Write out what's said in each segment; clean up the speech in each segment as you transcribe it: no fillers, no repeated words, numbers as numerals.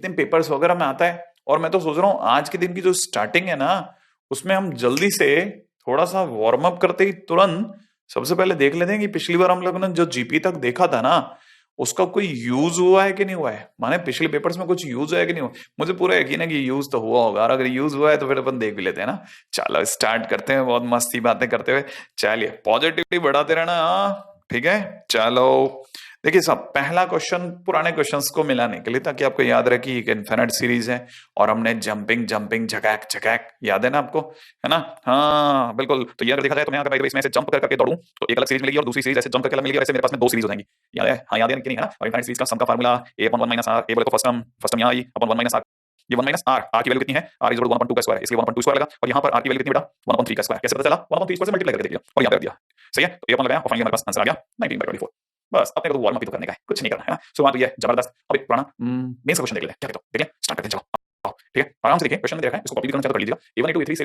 दिन पेपर्स वगैरह में आता है। और मैं तो सोच रहा हूँ आज के दिन की जो स्टार्टिंग है ना, उसमें हम जल्दी से थोड़ा सा वार्म अप करते ही तुरंत सबसे पहले देख लेते हैं कि पिछली बार हम लोगों ने जो जीपी तक देखा था ना, उसका कोई यूज हुआ है कि नहीं हुआ है, माने पिछले पेपर्स में कुछ यूज है कि नहीं हुआ। मुझे पूरा यकीन है कि यूज तो हुआ होगा, और अगर यूज हुआ है तो फिर अपन देख भी लेते हैं ना। चलो स्टार्ट करते हैं बहुत मस्ती बातें करते हुए। चलिए पॉजिटिविटी बढ़ाते रहना, हाँ ठीक है। चलो देखिए सब, पहला क्वेश्चन पुराने क्वेश्चंस को मिलाने के लिए, ताकि आपको याद रहे कि एक इन्फिनिट सीरीज है और हमने जंपिंग जंपिंग झकैक झकैक, याद है ना आपको, है ना। हाँ बिल्कुल। तो ये अगर देखा जाए तो मैं अगर इसमें ऐसे जंप करके दौड़ूं तो एक अलग सीरीज मिलेगी और दूसरी सीरीज ऐसे जंप करके अलग मिलेगी, और ऐसे मेरे पास में दो सीरीज हो जाएंगी। याद है, हाँ याद है कि नहीं, है ना। और इन्फिनिट सीरीज का सम का formula a upon 1 minus r, a बोले तो फर्स्ट टर्म यहाँ आई अपॉन 1 माइनस आर। ये 1 माइनस आर, आर की वैल्यू कितनी है, आर इज 1/2 का स्क्वायर है, इसलिए 1/2 स्क्वायर लगा। और यहाँ पर आर की वैल्यू कितनी बेटा, 1/3 का स्क्वायर। कैसे पता चला, 1/3 स्क्वायर से मल्टीप्लाई करके देख लिया और यहाँ पे रख दिया। सही है, तो ये अपन लगाया और फाइनली हमारे पास आंसर आ गया 19/24। बस अपने को तो वार्म अप ही तो करने का है, कुछ नहीं करना है ना। शुरुआत हुई है जबरदस्त। अब एक पुराना मेन सा क्वेश्चन देख लेते हैं, क्या कहते हो, देखिए स्टार्ट करते हैं। चलो आओ, ठीक है, आराम से देखिए, क्वेश्चन में देखा है, इसको कॉपी भी करना चाहे तो कर लीजिएगा। A1 A2 A3 से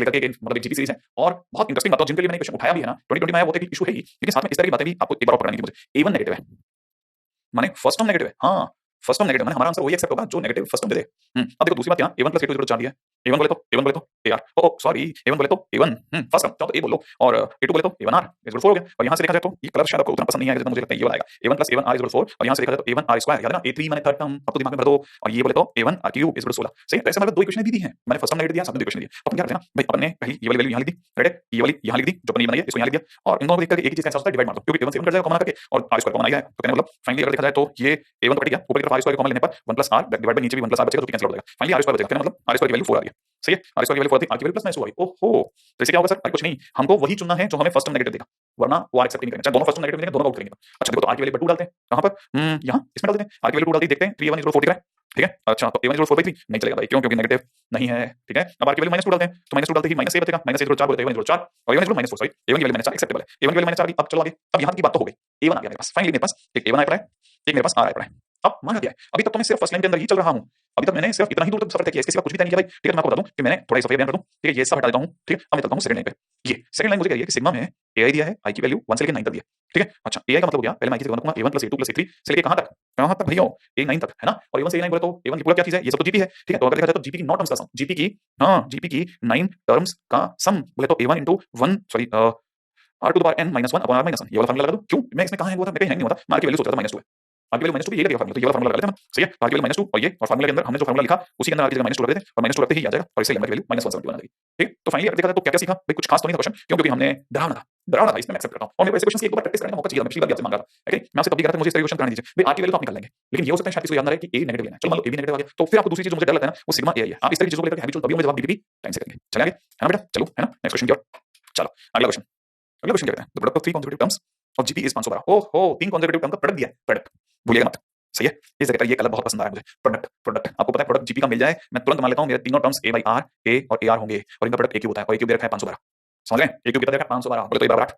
लेकर के मतलब एक जीपी सीरीज है, और बहुत इंटरेस्टिंग बात है जिनके लिए मैंने क्वेश्चन उठाया भी है ना 2020 में आया, वो तो एक इशू है ही, लेकिन साथ में इस तरह की बातें भी आपको एक बार और पढ़ानी थी मुझे। A1 नेगेटिव है, माने फर्स्ट टर्म नेगेटिव है। हाँ फर्स्ट टर्म नेगेटिव, माने हमारा आंसर वही एक्सेप्ट होगा जो नेगेटिव फर्स्ट टर्म दे दे। अब देखो दूसरी बात, यहाँ A1 प्लस A2 4 दिया है। A1 बोले तो AR, ओ सॉरी, A1 बोले तो A1 फर्स्ट टर्म, तो A बोलो, और A2 बोले तो A1R इज 4 हो गया। और यहाँ से देखा जाए तो ये कलर शायद आपको उतना पसंद नहीं आएगा जितना मुझे लगता है ये वाला आएगा। A1 प्लस A1R इज 4, और यहाँ से देखा जाए तो A1R स्क्वायर, याद है ना, A3 माने थर्ड टर्म, आपको दिमाग में भर दो। और ये बोले तो A1 R क्यूब इज 16। सही है, तो ऐसे हमारे दो इक्वेशन दी है, मैंने फर्स्ट टर्म नेगेटिव दिया, साथ में दो इक्वेशन दिया। अपन क्या करते हैं ना भाई, अपन ने पहली ये वाली वैल्यू यहाँ लिख दी, राइट, ये वाली यहाँ लिख दी जो अपन ने बनाई है, इसको यहाँ लिख दिया, और इन दोनों को देख करके एक ही चीज का आंसर होता है, डिवाइड मार दो, क्योंकि A1 से A1 कट जाएगा कॉमन करके, और R स्क्वायर कॉमन आ गया है। तो कहने मतलब फाइनली अगर देखा जाए तो ये A1 तो कट गया, ऊपर की तरफ R स्क्वायर कॉमन लेने पर 1 प्लस R डिवाइड बाय नीचे भी 1 प्लस R बचेगा, तो कैंसिल हो जाएगा। फाइनली R स्क्वायर बचेगा, कहने मतलब R स्क्वायर की वैल्यू 4 आ रही है। सही है, R स्क्वायर की वैल्यू 4 थी, R की वैल्यू प्लस माइनस 2 आई। ओहो, तो इसे क्या होगा सर, कुछ नहीं, हमको वही चुनना है जो हमें फर्स्ट टर्म नेगेटिव देगा, वरना वो R एक्सेप्ट नहीं करेंगे, चाहे दोनों फर्स्ट टर्म नेगेटिव देंगे दोनों को आउट करेंगे। अच्छा देखो, तो R की वैल्यू 2 डालते हैं कहां पर, यहां इसमें डाल देते हैं, R की वैल्यू 2 डालते ही देखते हैं 3A1 4 दिख रहा है, ठीक है। अच्छा तो A1 4/3 नहीं चलेगा भाई, क्यों, क्योंकि नेगेटिव नहीं है, ठीक है। अब R की वैल्यू -2 डालते हैं, तो -2 डालते ही -a बचेगा, -a 4 बोलते हैं A1 4, और A1 -4 सॉरी, A1 की वैल्यू -4 एक्सेप्टेबल है, A1 की वैल्यू -4 अब चलो आगे। अब यहां की बात तो हो गई, A1 आ गया मेरे पास, फाइनली मेरे पास एक A1 आया पड़ा है, एक मेरे पास R आया पड़ा है। अब माना क्या है, अभी तक तो मैं सिर्फ फर्स्ट लाइन के अंदर ही चल रहा हूं, अभी तक मैंने सिर्फ इतना ही दूर तक सफर तय किया, इसके सिवा कुछ भी तय नहीं किया भाई, ठीक है। तो मैं आपको बता दूं कि मैंने थोड़ा सफेद बयान कर दूं, ठीक है, ये सब हटा देता हूं, ठीक है। अब मैं चलता हूं सेकंड लाइन पे। ये सेकंड लाइन मुझे कह रही है कि सिग्मा में ai दिया है, i की वैल्यू 1 से लेकर 9 तक दिया, ठीक है। अच्छा ai का मतलब हो गया, पहले मैं की जगह रखूंगा A1 + A2 + A3 से लेके कहां तक भैया, A9 तक, है ना। और A1 से A9 बोले तो A1 की पूरा क्या चीज है, ये सब तो जीपी है, ठीक है। तो अगर देखा जाए तो जीपी की 9 टर्म्स का सम, जीपी की, हां जीपी की 9 टर्म्स का सम बोले तो A1 * 1 सॉरी r⁻n-1/r-1, ये वाला फार्मूला लगा दूं। क्यों, मैं इसमें कहां है वो था, मैं कहीं नहीं हुआ था, मैं r की वैल्यू सोच रहा था -2 है, r की वैल्यू -2 ये लगा फार्मूला, तो ये वाला फार्मूला लगा लेते हैं। सही है, r की वैल्यू -2 और ये, और फार्मूला के अंदर हमने जो फार्मूला लिखा उसी के अंदर r की जगह -2 लगा देते हैं, और -2 लगते ही आ जाएगा, और इससे लंबा की वैल्यू -171 आ जाएगी, ठीक। तो फाइनली अगर देखा जाए तो क्या-क्या सीखा भाई, कुछ खास तो नहीं था क्वेश्चन, क्यों, क्योंकि हमने डरावना था, इसमें मैं एक्सेप्ट करता हूं, और मेरे को ऐसे क्वेश्चंस की एक बार प्रैक्टिस करने का मौका चाहिए था, मैं पिछली बार भी आपसे मांग रहा था, ओके। मैं आपसे तब भी कह रहा था मुझे इस तरह क्वेश्चन कराने दीजिए भाई, r की वैल्यू तो आप निकाल लेंगे, लेकिन ये हो सकता है शायद किसी को याद ना रहे कि a नेगेटिव लेना है। चलो मान लो a भी नेगेटिव आ गया, तो फिर आपको दूसरी चीज जो मुझे डर लगता है ना, वो सिग्मा ai है। आप इस तरह की चीजों को लेकर हैबिचुअल तभी होंगे जब आप डीपी टाइम से करेंगे। चलें आगे, है ना बेटा, चलो, है ना, नेक्स्ट क्वेश्चन की ओर। चलो अगला क्वेश्चन, अगला क्वेश्चन क्या कहता है, the product of 3 consecutive terms of GP is 512। ओहो, 3 consecutive टर्म का प्रोडक्ट दिया है, प्रोडक्ट भूलिएगा मत। सही है, इस जगह पर ये कलर बहुत पसंद आया मुझे, प्रोडक्ट प्रोडक्ट। आपको पता है प्रोडक्ट जीपी का मिल जाए, मैं तुरंत मान लेता हूं मेरे तीनों टर्म्स a/r, a और ar होंगे, और इनका प्रोडक्ट a क्यूब होता है, और a क्यूब दे रखा है 512। समझ रहे हैं, a क्यूब कितना दे रखा है 512, बोले तो a = 8,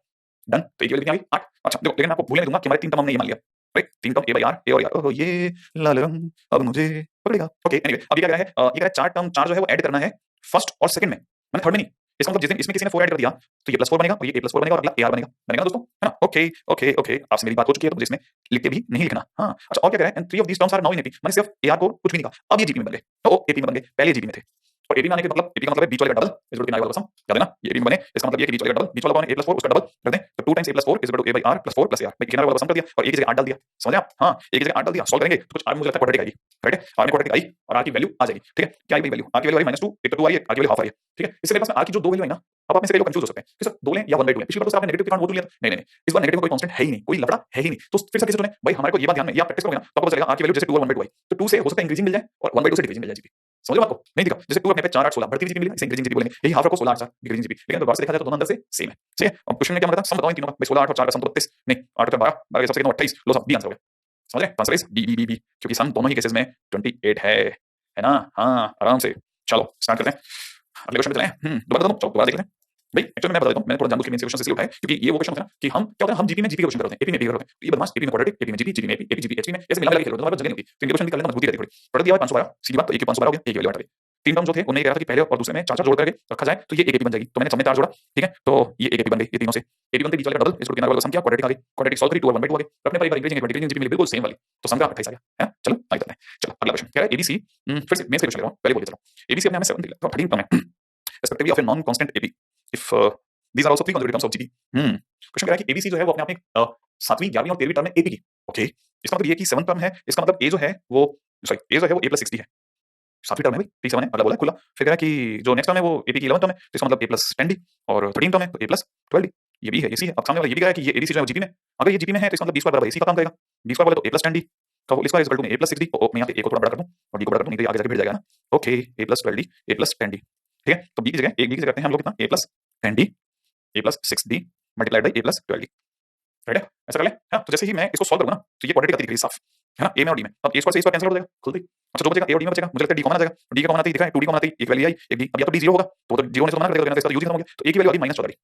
डन। तो a की वैल्यू कितनी आ गई 8। अच्छा देखो, लेकिन मैं आपको भूलने नहीं दूंगा कि हमारे 3 टर्म हमने ये मान लिया, राइट, 3 टर्म a/r, a और ar। ओहो ये लाल रंग अब मुझे पकड़ेगा, ओके। एनीवे अब ये क्या कह रहा है, ये कह रहा है 4 टर्म, 4 जो है वो ऐड करना है फर्स्ट और सेकंड में, मैंने थर्ड में नहीं। इसका मतलब जिस दिन इसमें किसी ने 4 ऐड कर दिया तो ये +4 बनेगा, और ये a + 4 बनेगा, और अगला ar बनेगा, बनेगा ना दोस्तों, है ना। ओके ओके ओके, आपसे मेरी बात हो चुकी है तो मुझे इसमें लिख के भी नहीं लिखना। हां अच्छा, और क्या कह रहा है, and 3 of these terms are now in AP, मैंने सिर्फ ar को कुछ भी नहीं कहा, अब ये जीपी में बन गए, तो एपी में बन गए, पहले जीपी में थे, और एपी में आने के मतलब, एपी का मतलब है बीच वाले का डबल इज इक्वल टू वाला सम, याद है ना, ये एपी में बने, इसका मतलब ये कि बीच वाले का डबल, बीच वाला कौन है, a + 4, उसका डबल कर दें, तो 2 times a + 4 is equal to a/r + 4 + ar। मैं किनारे वाला सम कर दिया, और एक की जगह 8 डाल दिया, समझ आप, हां एक की जगह 8 डाल दिया, सॉल्व करेंगे तो कुछ r मुझे लगता है क्वाड्रेटिक आएगी, राइट है, r में क्वाड्रेटिक आई और r की वैल्यू आ जाएगी, ठीक है। क्या आई वैल्यू, r की वैल्यू आई -2, एक तो 2 आई है, r की वैल्यू हाफ आई है, ठीक है। इससे मेरे पास r की जो दो वैल्यू आई ना, अब आप में से कई लोग कंफ्यूज हो सकते हैं कि सर 2 लें या 1/2 लें, पिछली बार तो सर आपने नेगेटिव के कारण वो 2 लिया था, नहीं नहीं नहीं, इस बार नेगेटिव का कोई कांस्टेंट है ही नहीं, कोई लफड़ा है ही नहीं, तो फिर सर कैसे चुने भाई, हमारे को ये बात ध्यान में, ये आप प्रैक्टिस करोगे ना तो आपको पता चलेगा r की वैल्यू जैसे 2 और 1/2 आई, तो 2 से हो सकता है इंक्रीजिंग मिल जाए, और 1/2 से डिक्रीजिंग मिल जाए जीपी, समझ लो आपको नहीं दिखा, जैसे 2 अपने पे 4 8 16 बढ़ती हुई जीपी मिली, इसे इंक्रीजिंग जीपी बोलेंगे, यही हाफ रखो 16 8 4 डिक्रीजिंग जीपी, लेकिन अगर बाहर से देखा जाए तो दोनों अंदर से सेम है, सही है। अब क्वेश्चन में क्या मांगा था, सम बताओ इन तीनों का भाई, 16 8 और 4 का सम तो 32, नहीं 8 और 12, 12 के हिसाब से कितना 28, लो सब डी आंसर हो गया, समझ रहे हैं, answer is B B B B, क्योंकि सम दोनों ही केसेस में 28 है ना। हां आराम से, चलो स्टार्ट करते हैं, अगले क्वेश्चन पे चलें। दोबारा बता दूं, चलो दोबारा देख लेते हैं भाई, एक्चुअली मैं बता देता हूं, मैंने थोड़ा जानबूझ के मेन से क्वेश्चन इसलिए उठाए क्योंकि ये वो क्वेश्चन होता है ना कि हम क्या होता है, हम जीपी में जीपी के क्वेश्चन करते हैं, एपी में एपी करते हैं, ये बदमाश एपी में क्वाड्रेटिक, एपी में जीपी, जीपी में एपी, एपी जीपी एचपी में, ऐसे मिला मिला के खेल रहे हो, तुम्हारे पास जगह नहीं होती, तो इनके क्वेश्चन निकालने में मजबूती रहती थोड़ी, पढ़ दिया भाई 512, सीधी बात, तो एक 512 हो गया, एक की वैल्यू हटा दी। 3 टर्म जो थे उन्हें कह रहा था कि पहले और दूसरे में 4-4 जोड़ करके रखा जाए तो ये एक एपी बन जाएगी। तो मैंने सब में 4 जोड़ा, ठीक है? तो ये एक एपी बन गई ये तीनों से। एपी बनते बीच वाले डबल, इसको किनारे वाला सम किया, क्वाड्रेटिक आ गई। क्वाड्रेटिक सॉल्व करी 2 और 1/2 आ गए। रखने पर एक बार इंक्रीजिंग क्वाड्रेटिक जीपी मिली बिल्कुल सेम वाली। तो सम का 28 आ गया, है? चलो आगे चलते हैं। चलो अगला क्वेश्चन कह रहा है एबीसी, फिर से मेंस का क्वेश्चन ले रहा हूं, पहले बोलिए चलो। एबीसी अपने आप में 7 दिया, तो 13 टर्म है। Respectively of a non constant AP if these are also 3 consecutive terms of GP. Question कह रहा है कि एबीसी जो है वो अपने आप में 7वीं, 11वीं और 13वीं टर्म में एपी की। ओके, इसका मतलब ये कि 7 टर्म है, इसका मतलब ए जो है वो सॉरी ए जो है वो a + 60 है। 7वीं टर्म है भाई, ठीक 7 है, मतलब बोला खुला। फिर कह रहा है कि जो नेक्स्ट टर्म है वो एपी की 11th टर्म है, तो इसका मतलब a + 10d और 13 टर्म है तो a + 12d। ये भी है, इसी है। अब सामने वाला ये भी कह रहा है कि ये एबीसी जो है वो जीपी में, अगर ये जीपी में है तो इसका मतलब b² बराबर ac का काम करेगा। b² बोले तो a + 10d का whole square equal to a + 60d। तो मैं यहां पे a को थोड़ा बड़ा कर दूं और d को बड़ा कर दूं, नहीं तो ये आगे जाके भिड़ जाएगा ना। Okay, a + 12d, a + 10d, ठीक है? तो b की जगह एक b की जगह करते हैं हम लोग कितना, a + 10d, a + 6d multiplied by a + 12d। Right है? ऐसा कर ले। हाँ, तो जैसे ही मैं इसको सॉल्व करूंगा ना तो ये क्वाड्रेटिक दिख रही है साफ, है ना? ए में और डी में। अब a² से a² कैंसिल हो जाएगा खुद ही। अच्छा जो बचेगा a और d में बचेगा, मुझे लगता है d कॉमन आ जाएगा। d का कॉमन आते ही दिखा है, 2d कॉमन आते ही एक वैल्यू आई, एक d। अब या तो d 0 होगा तो 0 होने से तो मना कर देगा, इसका यूज खत्म हो गया। तो a की वैल्यू आ गई -14d।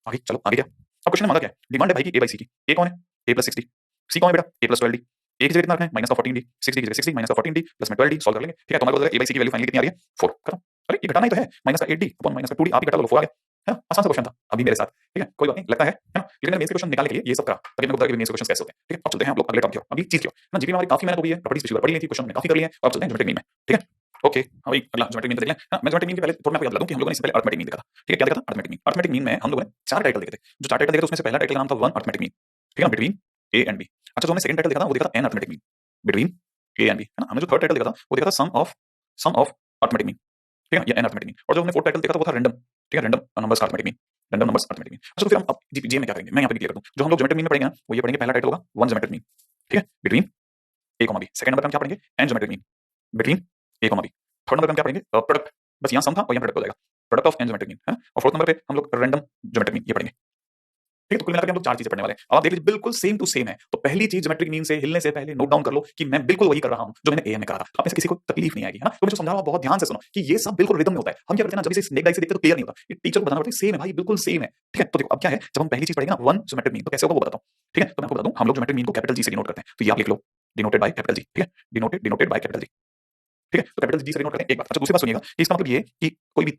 आगे चलो, आगे क्या? अब क्वेश्चन में मांगा क्या है? डिमांड है भाई की a/c की। a कौन है? a + 60, c कौन है बेटा? a + 12d। a की जगह कितना रखना है? -14d, 60 की जगह 60 -14d प्लस में 12d सॉल्व कर लेंगे, ठीक है? तो हमारे को a/c की वैल्यू फाइनली कितनी आ रही है? 4। खत्म। अरे ये घटाना ही तो है, -8d अपॉन -2d, आप ही घटा लो, 4 आ गया। है ना? आसान सा क्वेश्चन था, अभी मेरे साथ, ठीक है? कोई बात नहीं, लगता है ना? लेकिन मैंने मेंस के क्वेश्चन निकालने के लिए ये सब करा, ताकि मेरे को पता है कि मेंस के क्वेश्चन कैसे होते हैं, ठीक है? अब चलते हैं हम लोग अगले टर्म की ओर, अगली चीज की ओर। ना जीपी में हमारी काफी मेहनत हो गई है, प्रॉपर्टीज पिछली बार पढ़ी ली थी, क्वेश्चन हमने काफी कर लिए हैं, और अब चलते हैं ज्योमेट्रिक मीन में, ठीक है? ओके, हाँ भाई अगला ज्योमेट्रिक मीन देख लें। हाँ, मैं ज्योमेट्रिक मीन के पहले थोड़ा मैं आपको याद दिला दूं कि हम लोगों ने इससे पहले अरिथमेटिक मीन देखा था, ठीक है? क्या देखा था? Arithmetic mean. अरिथमेटिक मीन में हम लोगों ने 4 टाइटल देखे थे। जो 4 टाइटल देखे थे उसमें से पहला टाइटल का नाम था 1 अरिथमेटिक मीन, ठीक है ना? Between A and B. अच्छा जो हमने सेकंड टाइटल देखा था वो देखा था n arithmetic mean, between A and B, है ना? हमने जो थर्ड टाइटल देखा था वो देखा था सम ऑफ अरिथमेटिक मीन, ठीक है? या n अरिथमेटिक मीन। और जो हमने फोर्थ टाइटल देखा था वो था रैंडम, ठीक है? रैंडम नंबर्स का arithmetic mean, random numbers arithmetic mean. अच्छा तो फिर हम अब जीपीजे में क्या करेंगे? मैं यहाँ पे क्लियर कर दूं। जो हम लोग ज्योमेट्रिक मीन में पढ़ेंगे ना वो ये पढ़ेंगे, पहला टाइटल होगा 1 ज्योमेट्रिक मीन, ठीक है? Between A comma B. Second number पे हम क्या पढ़ेंगे? n geometric mean, between A comma B. Third number पे हम क्या पढ़ेंगे? प्रोडक्ट, बस यहाँ सम था और यहाँ प्रोडक्ट हो जाएगा, product of n geometric mean, है ना? और फोर्थ नंबर पे हम लोग रैंडम ज्योमेट्रिक मीन ये पढ़ेंगे, ठीक है? तो कुल मिलाकर हम लोग 4 चीजें पढ़ने वाले हैं। अब आप देख लीजिए बिल्कुल सेम टू सेम है। तो पहली चीज ज्योमेट्रिक मीन से हिलने से पहले नोट डाउन कर लो कि मैं बिल्कुल वही कर रहा हूं जो मैंने एएम में करा था। आप में से किसी को तकलीफ नहीं आएगी, है ना? तो मैं जो समझा रहा हूं बहुत ध्यान से सुनो कि ये सब बिल्कुल रिदम में होता है। हम क्या करते हैं ना, जब इसे स्नेक डाइस से देखते हैं तो क्लियर नहीं होता। ये टीचर को बताना पड़ता है सेम है भाई, बिल्कुल सेम है, ठीक है? तो देखो अब क्या है, जब हम पहली चीज पढ़ेंगे ना 1 ज्योमेट्रिक मीन, तो कैसे होगा वो बताता हूं, ठीक है? तो मैं आपको बता दूं, हम लोग ज्योमेट्रिक मीन को कैपिटल जी से डिनोट करते हैं। तो ये आप लिख लो, डिनोटेड बाय कैपिटल जी, ठीक है? डिनोटेड बाय कैपिटल जी, ठीक है? तो कैपिटल जी से डिनोट करते हैं एक बार। अच्छा दूसरी बात सुनिएगा कि इसका मतलब ये कि कोई भी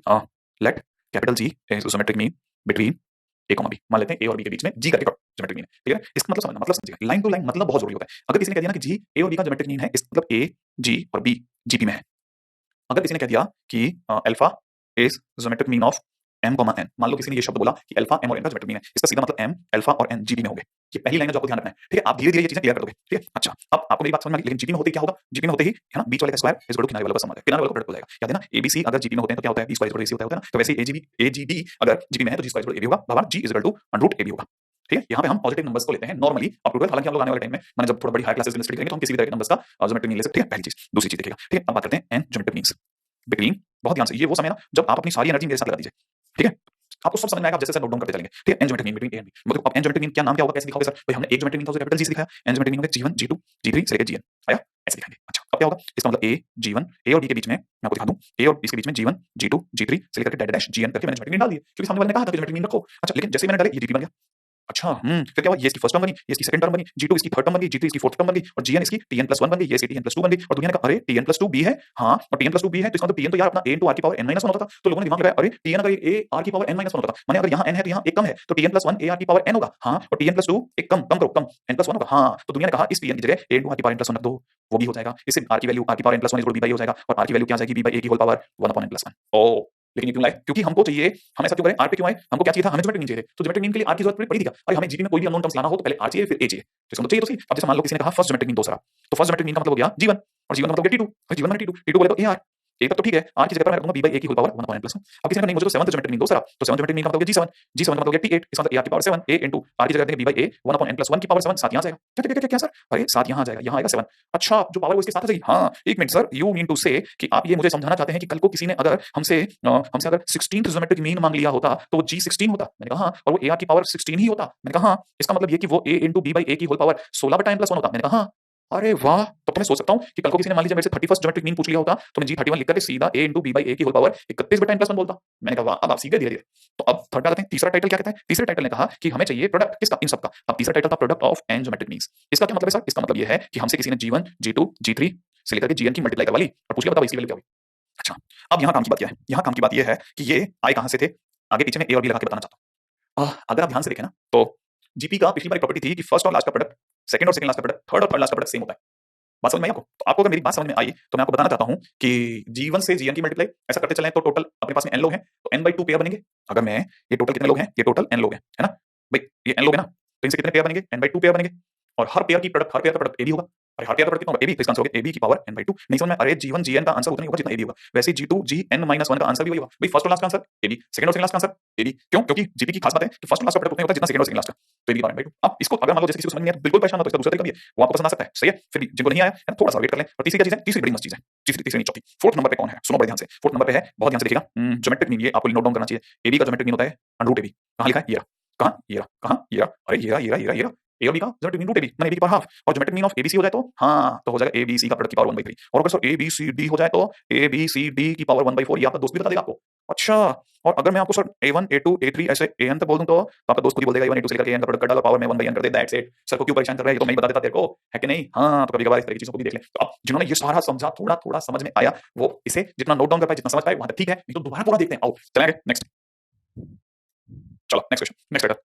let capital G is geometric mean between A comma B. मान लेते हैं ए और बी के बीच में जी करके ज्योमेट्रिक मीन है, ठीक है? इसका मतलब समझना, मतलब समझिएगा, लाइन टू लाइन मतलब बहुत जरूरी होता है। अगर किसी ने कह दिया ना कि जी ए और बी का ज्योमेट्रिक मीन है, इसका मतलब ए, जी और बी जीपी में है। अगर किसी ने कह दिया कि alpha is geometric mean of m, n, मान लो किसी ने ये शब्द बोला कि अल्फा m और n का ज्योमेट्रिक मीन है, इसका सीधा मतलब m, अल्फा और n जीपी में होंगे। ये पहली लाइन है जो आपको ध्यान रखना है, ठीक है? आप धीरे-धीरे ये चीजें क्लियर कर दोगे, ठीक है? अच्छा, अब आपको मेरी बात समझ में आ गई, लेकिन जीपी में होते ही क्या होगा? जीपी में होते ही, है ना, बीच वाले का स्क्वायर इज इक्वल टू किनारे वाले का सम आ जाएगा, किनारे वाले का प्रोडक्ट हो जाएगा। याद है ना, एबीसी अगर जीपी में होते हैं तो क्या होता है? B square is equal to AC होता है ना? तो वैसे ही एजीबी अगर जीपी में है तो G square is equal to AB होगा, बराबर G is equal to under root AB होगा, ठीक है? यहाँ पे हम पॉजिटिव नंबर्स को लेते हैं नॉर्मली अप टू 12। हालांकि हम लोग आने वाले टाइम में माने जब थोड़ा बड़ी हाई क्लासेस में स्टडी करेंगे तो हम किसी भी तरह के नंबर्स का ज्योमेट्रिक मीन ले सकते हैं, पहली चीज। दूसरी चीज देखिएगा, ठीक है? अब बात करते हैं n ज्योमेट्रिक मीन्स बिटवीन। बहुत ध्यान से, ये वो समय ना जब आप अपनी सारी एनर्जी मेरे साथ लगा दीजिए, ठीक है? आपको सब समझ में आएगा, आप जैसे नोट डाउन करते चलेंगे, ठीक है? n geometric mean between A and B. मतलब अब n ज्योमेट्रिक मीन क्या नाम क्या होगा, कैसे लिखोगे सर? भाई हमने एक ज्योमेट्रिक मीन था उसे कैपिटल जी से दिखाया, n ज्योमेट्रिक मीन होगा g1 g2 g3 से लेकर gn, आया? ऐसे दिखाएंगे। अच्छा अब क्या होगा, इसका मतलब a g1 a और b के बीच में, मैं आपको दिखा दूं, a और b के बीच में g1 g2 g3 से लेकर डैश डैश gn करके मैंने ज्योमेट्रिक मीन डाल दिए, क्योंकि सामने वाले ने कहा था कि ज्योमेट्रिक मीन रखो। अच्छा लेकिन जैसे ही मैंने डाले ये जीपी बन गया। अच्छा फिर क्या हुआ, ये इसकी फर्स्ट टर्म बनी, ये इसकी सेकंड टर्म बनी, g2 इसकी थर्ड टर्म बन गई, g3 इसकी फोर्थ टर्म बन गई और gn इसकी tn+1 बन गई, ये इसकी tn+2 बन गई। और दुनिया ने कहा अरे tn+2 b है, हाँ और tn+2 b है तो इसका मतलब tn तो यार अपना a into r की पावर n minus 1 होता था। तो लोगों ने दिमाग लगाया अरे tn अगर a r की पावर n minus 1 होता था, माने अगर यहाँ n है तो यहाँ एक कम है तो tn+1 a r की पावर n होगा, हाँ, और tn+2 एक कम कम करो कम n+1 होगा, हाँ। तो दुनिया ने कहा इस tn की जगह a into r की पावर n+1 रख दो, वो भी हो जाएगा। इससे r की वैल्यू r की power n+1 equal b by a हो जाएगा और r की वैल्यू क्या आ जाएगी b by a की होल पावर 1 upon n+1। ओ लेकिन ये क्यों लाए? क्योंकि हमको चाहिए, हम ऐसा क्यों करें? आर पे क्यों आए? हमको क्या चाहिए था? हमें ज्योमेट्रिक मीन चाहिए थे। तो ज्योमेट्रिक मीन के लिए आर की जरूरत पड़ी थी क्या? अरे हमें जीपी में कोई भी अननोन टर्म्स लाना हो तो पहले आर चाहिए फिर ए चाहिए, तो इसका मतलब चाहिए तो सही। अब जैसे मान लो किसी ने कहा फर्स्ट ज्योमेट्रिक मीन दूसरा, तो फर्स्ट ज्योमेट्रिक मीन का मतलब हो गया जीवन और जीवन का मतलब हो गया टी2, जीवन माने टी2 बोले तो ए आर, ए तक तो ठीक है, आर की जगह पर मैं रखूंगा बी बाई ए की whole power 1 upon n plus 1। अब किसी ने कहा नहीं मुझे तो सेवंथ ज्योमेट्रिक मीन दूसरा, तो सेवंथ ज्योमेट्रिक मीन का मतलब जी7, जी7 का मतलब हो गया टी8, इसका मतलब ए आर की पावर 7 ए इनटू आर की जगह देंगे B by A 1 upon n plus 1 की पावर 7, 7 यहां आ जाएगा। क्या सर? अरे 7 यहां आ जाएगा, यहां आएगा 7। अच्छा जो पावर वो इसके साथ आ जाएगी, हां एक minute sir, you mean to say कि आप ये मुझे समझाना चाहते हैं कि कल को किसी ने अगर हमसे अगर 16th ज्योमेट्रिक मीन मांग लिया होता तो वो जी16 होता? मैंने कहा हां, और वो ए आर की पावर 16 ही होता? मैंने कहा हां, इसका मतलब ये कि वो ए इनटू बी बाई ए की होल पावर 16 बटा n प्लस 1 होता? मैंने कहा हां। अरे वाह, तो मैं सोच सकता हूं कि कल को किसी ने मान लीजिए मेरे से 31st ज्योमेट्रिक मीन पूछ लिया होता तो मैं जी31 लिख करके सीधा a into b by a की होल पावर 31 बटा n प्लस 1 बोलता। मैंने कहा वाह, अब आप सीधे धीरे-धीरे। तो अब थर्ड आते हैं, तीसरा टाइटल क्या कहता है? तीसरे टाइटल ने कहा कि हमें चाहिए प्रोडक्ट किसका? इन सब का। अब तीसरा टाइटल था product of n geometric means. इसका क्या मतलब है सर? इसका मतलब ये है कि हमसे किसी ने g1 g2 g3 से लेकर के gn की मल्टीप्लाई करवा ली और पूछ लिया बताओ इसकी वैल्यू क्या होगी? अच्छा, अब यहाँ काम की बात क्या है? यहाँ काम की बात ये है कि ये आए कहाँ से थे? आगे पीछे मैं ए और बी लगा के बताना चाहता हूँ। अगर आप ध्यान से देखें ना, तो जीपी का पिछली बार एक प्रॉपर्टी थी कि फर्स्ट और लास्ट का प्रोडक्ट, सेकंड और सेकंड लास्ट का प्रोडक्ट, थर्ड और थर्ड लास्ट का प्रोडक्ट सेम होता है। बात समझ में आई आपको? तो आपको अगर मेरी बात समझ में आई, तो मैं आपको बताना चाहता हूँ कि G1 से Gn की मल्टीप्लाई ऐसा करते चलें तो टोटल अपने पास में n लोग हैं, तो n/2 पेयर बनेंगे। अगर मैं ये टोटल कितने लोग हैं? ये टोटल n लोग हैं, है ना? भई ये n लोग हैं ना, तो इनसे कितने पेयर बनेंगे? n/2 पेयर बनेंगे और हर पेयर की प्रोडक्ट, हर पेयर का प्रोडक्ट ab होगा। अरे हर पेयर का प्रोडक्ट कितना होगा? ab, तो इसका आंसर होगा ab की पावर n/2। नहीं समझ में? अरे G1 Gn का आंसर उतना ही होगा जितना ab होगा। वैसे ही G2 Gn-1 का आंसर भी वही होगा। भई फर्स्ट और लास्ट का आंसर ab, सेकंड और सेकंड लास्ट का आंसर ab। क्यों? क्योंकि जीपी की खास बात है कि फर्स्ट और लास्ट का प्रोडक्ट उतना ही होता है जितना सेकंड और सेकंड लास्ट का। तो ab की पावर n/2। अब इसको अगर मान लो जैसे किसी को समझ नहीं आया, बिल्कुल परेशान मत हो, इसका दूसरा तरीका भी है, वो आपको पसंद आ सकता है। सही है? फिर भी जिनको नहीं आया, है ना, थोड़ा सा वेट कर लें। और तीसरी क्या चीज़ है? तीसरी बड़ी मस्त चीज़ है। तीसरी तीसरी नहीं, चौथी। फोर्थ नंबर पे कौन है? सुनो बड़े ध्यान से। फोर्थ नंबर पे है, बहुत ध्यान से देखिएगा, ज्योमेट्रिक मीन, ये आपको नोट डाउन करना चाहिए। ab का ज्योमेट्रिक मीन होता है √ab। कहाँ लिखा है? ये रहा। कहाँ? ये रहा। कहाँ? ये रहा। अरे ये रहा, ये रहा, ये रहा, ये रहा। ए और बी का ज्योमेट्रिक मीन √ab, मैंने ab की पावर हाफ, और ज्योमेट्रिक मीन ऑफ abc हो जाए तो हाँ, तो हो जाएगा abc का प्रोडक्ट की पावर 1/3। और अगर सर abcd हो जाए तो abcd की पावर 1/4। ये आपका दोस्त भी बता देगा आपको। अच्छा, और अगर मैं आपको सर a1 a2 a3 ऐसे an तक बोल दूं, तो आपका दोस्त खुद ही बोल देगा a1 a2 से लेकर an का प्रोडक्ट कर डालो, पावर में 1/n कर दे, दैट्स इट। सर को क्यों परेशान कर रहा है? ये तो मैं ही बता देता तेरे को, है कि नहीं? हाँ, तो कभी-कभार इस तरह की चीज़ों को भी देख लें। तो अब जिन्होंने ये सारा समझा, थोड़ा-थोड़ा समझ में आया, वो इसे जितना नोट डाउन कर पाए, जितना समझ पाए, वहां तक ठीक है। नहीं तो दोबारा पूरा देखते हैं। आओ, चलें आगे, नेक्स्ट। चलो नेक्स्ट क्वेश्चन, नेक्स्ट लेटर।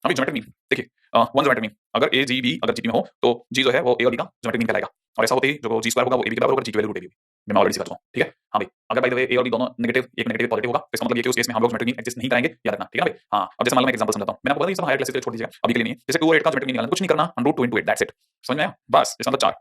अभी ज्योमेट्रिक मीन देखिए, वन ज्योमेट्रिक मीन अगर ए जी बी, अगर जीपी में हो तो जी जो है वो ए और बी का ज्योमेट्रिक मीन कहलाएगा। और ऐसा होते ही जो जी स्क्वायर होगा वो ए बी के बराबर होगा, जी की वैल्यू √a होगी। मैं ऑलरेडी सिखा चुका हूं, ठीक है? हाँ भाई, अगर बाय द वे ए और बी दोनों नेगेटिव, एक नेगेटिव एक पॉजिटिव होगा, तो इसका मतलब ये कि उस केस में हम लोग ज्योमेट्रिक मीन एडजस्ट नहीं कराएंगे, याद रखना, ठीक है ना भाई? हाँ, अब जैसे मान लो मैं एक एग्जांपल समझाता हूं, मैंने आपको बताया ये सब हायर क्लास से छोड़ दीजिएगा, अभी के लिए नहीं है। जैसे 2 और 8 का ज्योमेट्रिक मीन निकालना, कुछ नहीं करना, √2 * 8, दैट्स इट। समझ में आया? बस इसका मतलब 4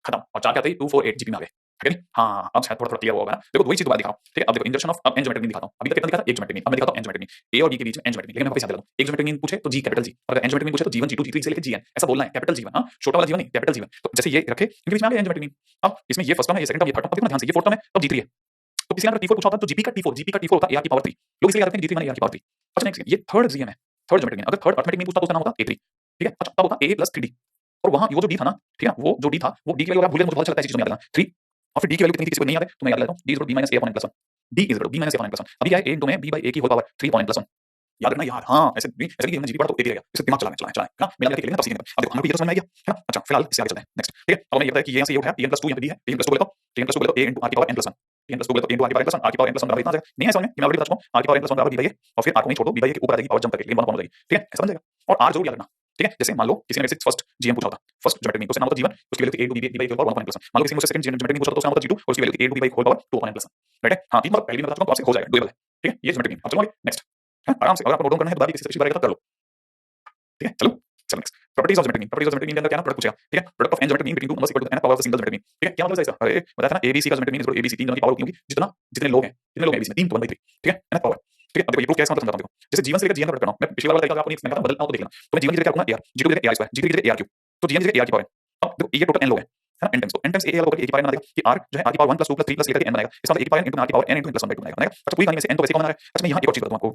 खत्म। और 4 क्या थे? 2 4 8 जीपी में आ गए, है कि नहीं? हाँ, अब शायद थोड़ा-थोड़ा क्लियर होगा ना। देखो वही चीज़ दोबारा दिखा रहा हूं, ठीक है? अब देखो इंजर्शन ऑफ, अब n ज्योमेट्रिक मीन दिखाता हूं। अभी तक कितना दिखा था? एक ज्योमेट्रिक मीन। अब मैं दिखाता हूं n ज्योमेट्रिक मीन। ए और बी के बीच में n ज्योमेट्रिक मीन, लेकिन मैं वापस याद दिलाऊं, एक ज्योमेट्रिक मीन पूछे तो G कैपिटल G, और अगर n ज्योमेट्रिक मीन पूछे तो G1 G2 G3 से लेकर Gn, ऐसा बोलना है, कैपिटल G1, हां, छोटा वाला G1 नहीं, कैपिटल G1। तो जैसे ये रखे, इनके बीच में आ गया n ज्योमेट्रिक मीन। अब इसमें ये फर्स्ट टर्म है, ये सेकंड टर्म, ये थर्ड टर्म। अब देखना ध्यान से, ये फोर्थ टर्म है, तब G3 है। तो किसी ने अगर T4 पूछा होता तो जीपी का T4 होता AR की पावर 3। लोग इसलिए याद रखते हैं G3 माने AR की पावर 3। अच्छा नेक्स्ट, ये थर्ड Gn है, थर्ड ज्योमेट्रिक मीन। अगर थर्ड अरिथमेटिक मीन पूछता तो उसका नाम होता A3, ठीक है? अच्छा, तब होता A + 3D। और वहां वो जो D था ना, ठीक है? वो जो D था, वो D की वैल्यू आप भूल गए, मुझे बहुत अच्छा लगता है इस चीज़ में याद रखना। 3 और फिर D की वैल्यू कितनी थी किसी को नहीं याद है, तो मैं याद दिलाता हूं। D = b - a upon n + 1। D = b - a upon n + 1। अभी क्या है, 1 2 में b / a की होल पावर 3 अपॉन n + 1। याद रखना यार, हाँ, ऐसे नहीं, ऐसे नहीं कि हमने जीपी पढ़ा तो A3 रह गया। इसे दिमाग चलाना है ना, मिला के लेना तब सीखेंगे। अब देखो हमको ये तो समझ में आ गया, है ना? अच्छा, फिलहाल इससे आगे चलते हैं, नेक्स्ट, ठीक है? अब हमें ये पता है कि ये यहाँ से ये उठाया, Tn + 2 यहाँ पे D है, Tn + 2 बोले तो Tn + 2 बोले तो a * r की पावर n + 1, Tn + 2 बोले तो a * r की पावर n + 1, r की पावर n + 1 बराबर इतना आ जाएगा। नहीं है समझ में? ये मैं ऑलरेडी बता चुका हूँ, r की पावर n + 1 बराबर b/a, और फिर r को वहीं छोड़ दो, b/a के ऊपर आ जाएगी पावर जंप करके, लेकिन 1 अपॉन हो जाएगी, ठीक है? ऐसा बन जाएगा। और r जरूर याद रखना, ठीक है? जैसे मान लो किसी ने मेरे से फर्स्ट Gn पूछा होता, फर्स्ट ज्योमेट्रिक मीन, तो उसका नाम होता G1, उसकी वैल्यू थी a * b/a की पावर 1 अपॉन n + 1। मान लो किसी ने मुझसे सेकंड ज्योमेट्रिक मीन पूछा तो उसका नाम होता G2, और उसकी वैल्यू थी a * b/a की पावर 2 अपॉन n + 1, राइट है? हाँ, 3 मतलब पहले भी मैं बता चुका हूं, तो आपसे हो जाएगा, डुएबल है, ठीक है? ये ज्योमेट्रिक मीन। अब चलो आगे, नेक्स्ट, आराम से, अगर आपको नोट डाउन करना है तो बाकी किसी से बारे में कर लो, ठीक है? चलो, चलो next. Properties of geometric mean, properties of geometric mean के अंदर क्या है ना, प्रोडक्ट पूछेगा, ठीक है? Product of n geometric mean between two numbers equal to n power of single geometric mean, ठीक है? क्या मतलब है इसका? अरे बताया था ना, abc का ज्योमेट्रिक मीन abc, 3 जनों की पावर उतनी होगी जितना, जितने लोग हैं, कितने लोग हैं abc में, 3 तो 1/3, ठीक है? n पावर, ठीक है? अब देखो ये प्रूफ कैसे समझाता हूं, देखो। जैसे G1 से लेकर Gn का प्रोडक्ट करना हूं, मैं पिछली वाला तरीका आपको नहीं मैंने कहा बदलता हूं तो देख लेना। तो मैं G1 की जगह क्या करूंगा, AR, G2 की जगह AR2, G3 की जगह AR3, तो Gn की जगह AR की पावर n। अब देखो ये टोटल n लोग हैं, है ना? n टाइम्स, तो n टाइम्स a होकर के a की पावर n बना देगा, कि r जो है r की पावर 1 + 2 + 3 + लेकर के n बनाएगा। इसका मतलब a की पावर n * r की पावर n * n + 1/2 बनाएगा। अच्छा, पूरी कहानी में से n तो वैसे कॉमन आ रहा है। अच्छा, मैं यहाँ एक और चीज़ बताऊँ आपको,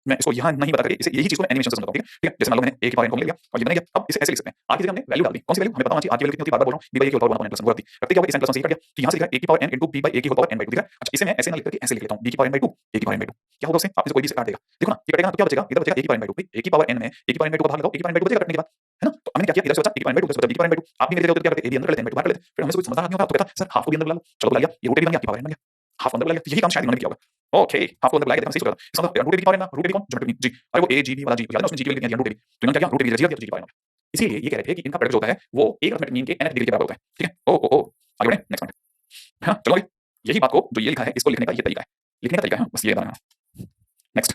मैं इसको यहाँ नहीं बता करके इसे, यही चीज़ को मैं एनिमेशन से समझाता हूँ, ठीक है? ठीक है? जैसे मान लो मैंने a की पावर n को ले लिया और ये बन गया। अब इसे ऐसे लिख सकते हैं, r की जगह हमने वैल्यू डाल दी। कौन सी वैल्यू? हमें पता होना चाहिए r की वैल्यू कितनी होती है, बार-बार बोल रहा हूँ, b/a की होल पावर 1 अपॉन n + 1 रखती। रखते क्या होगा, इस n + 1 से ये कट गया, कि यहाँ से लिखा a की पावर n * b/a की होल पावर n/2, दिख रहा है? अच्छा, इसे मैं ऐसे ना लिख करके ऐसे लिख लेता हूँ, b की पावर n/2, a की पावर n/2। क्या होगा उससे? आप में से कोई भी इसे काट देगा। देखो ना, ये कटेगा ना, तो क्या बचेगा? इधर बचेगा a की पावर n/2। भाई a की पावर n में a की पावर n/2 का भाग लगाओ, a की पावर n/2 बचेगा कटने के बाद, है ना? तो हमने क्या किया, इधर से बचा a की पावर n/2, इधर से बचा b की पावर n/2। आप भी मेरे जगह होते तो क्या करते, a भी अंदर कर लेते, n/2 बाहर कर लेते। फिर हमें से कोई समझदार आदमी होता तो कहता सर हाफ को भी अंदर बुला लो। चलो बुला लिया, ये √a बन गया, आपकी पावर n बन गया, हाफ अंदर बुला लिया। तो यही काम शायद इन्होंने भी किया होगा। ओके, हाफ को अंदर बुला के देखो, सही सोचा था। इसका मतलब √a की पावर n ना, √a कौन? ज्योमेट्रिक मीन जी। अरे वो a g b वाला g, याद है ना, उसमें g की वैल्यू कितनी थी, √a। तो इन्होंने क्या किया, √a की जगह g की पावर n। इसीलिए ये कह रहे थे कि इनका प्रोडक्ट जो होता है वो एक अरिथमेटिक मीन के nth डिग्री के बराबर होता है, ठीक है? ओ आगे बढ़े, नेक्स्ट पॉइंट, है ना? चलो आगे, यही बात को जो ये लिखा है इसको लिखने का ये तरीका है, लिखने का तरीका है, बस ये बताना है। नेक्स्ट,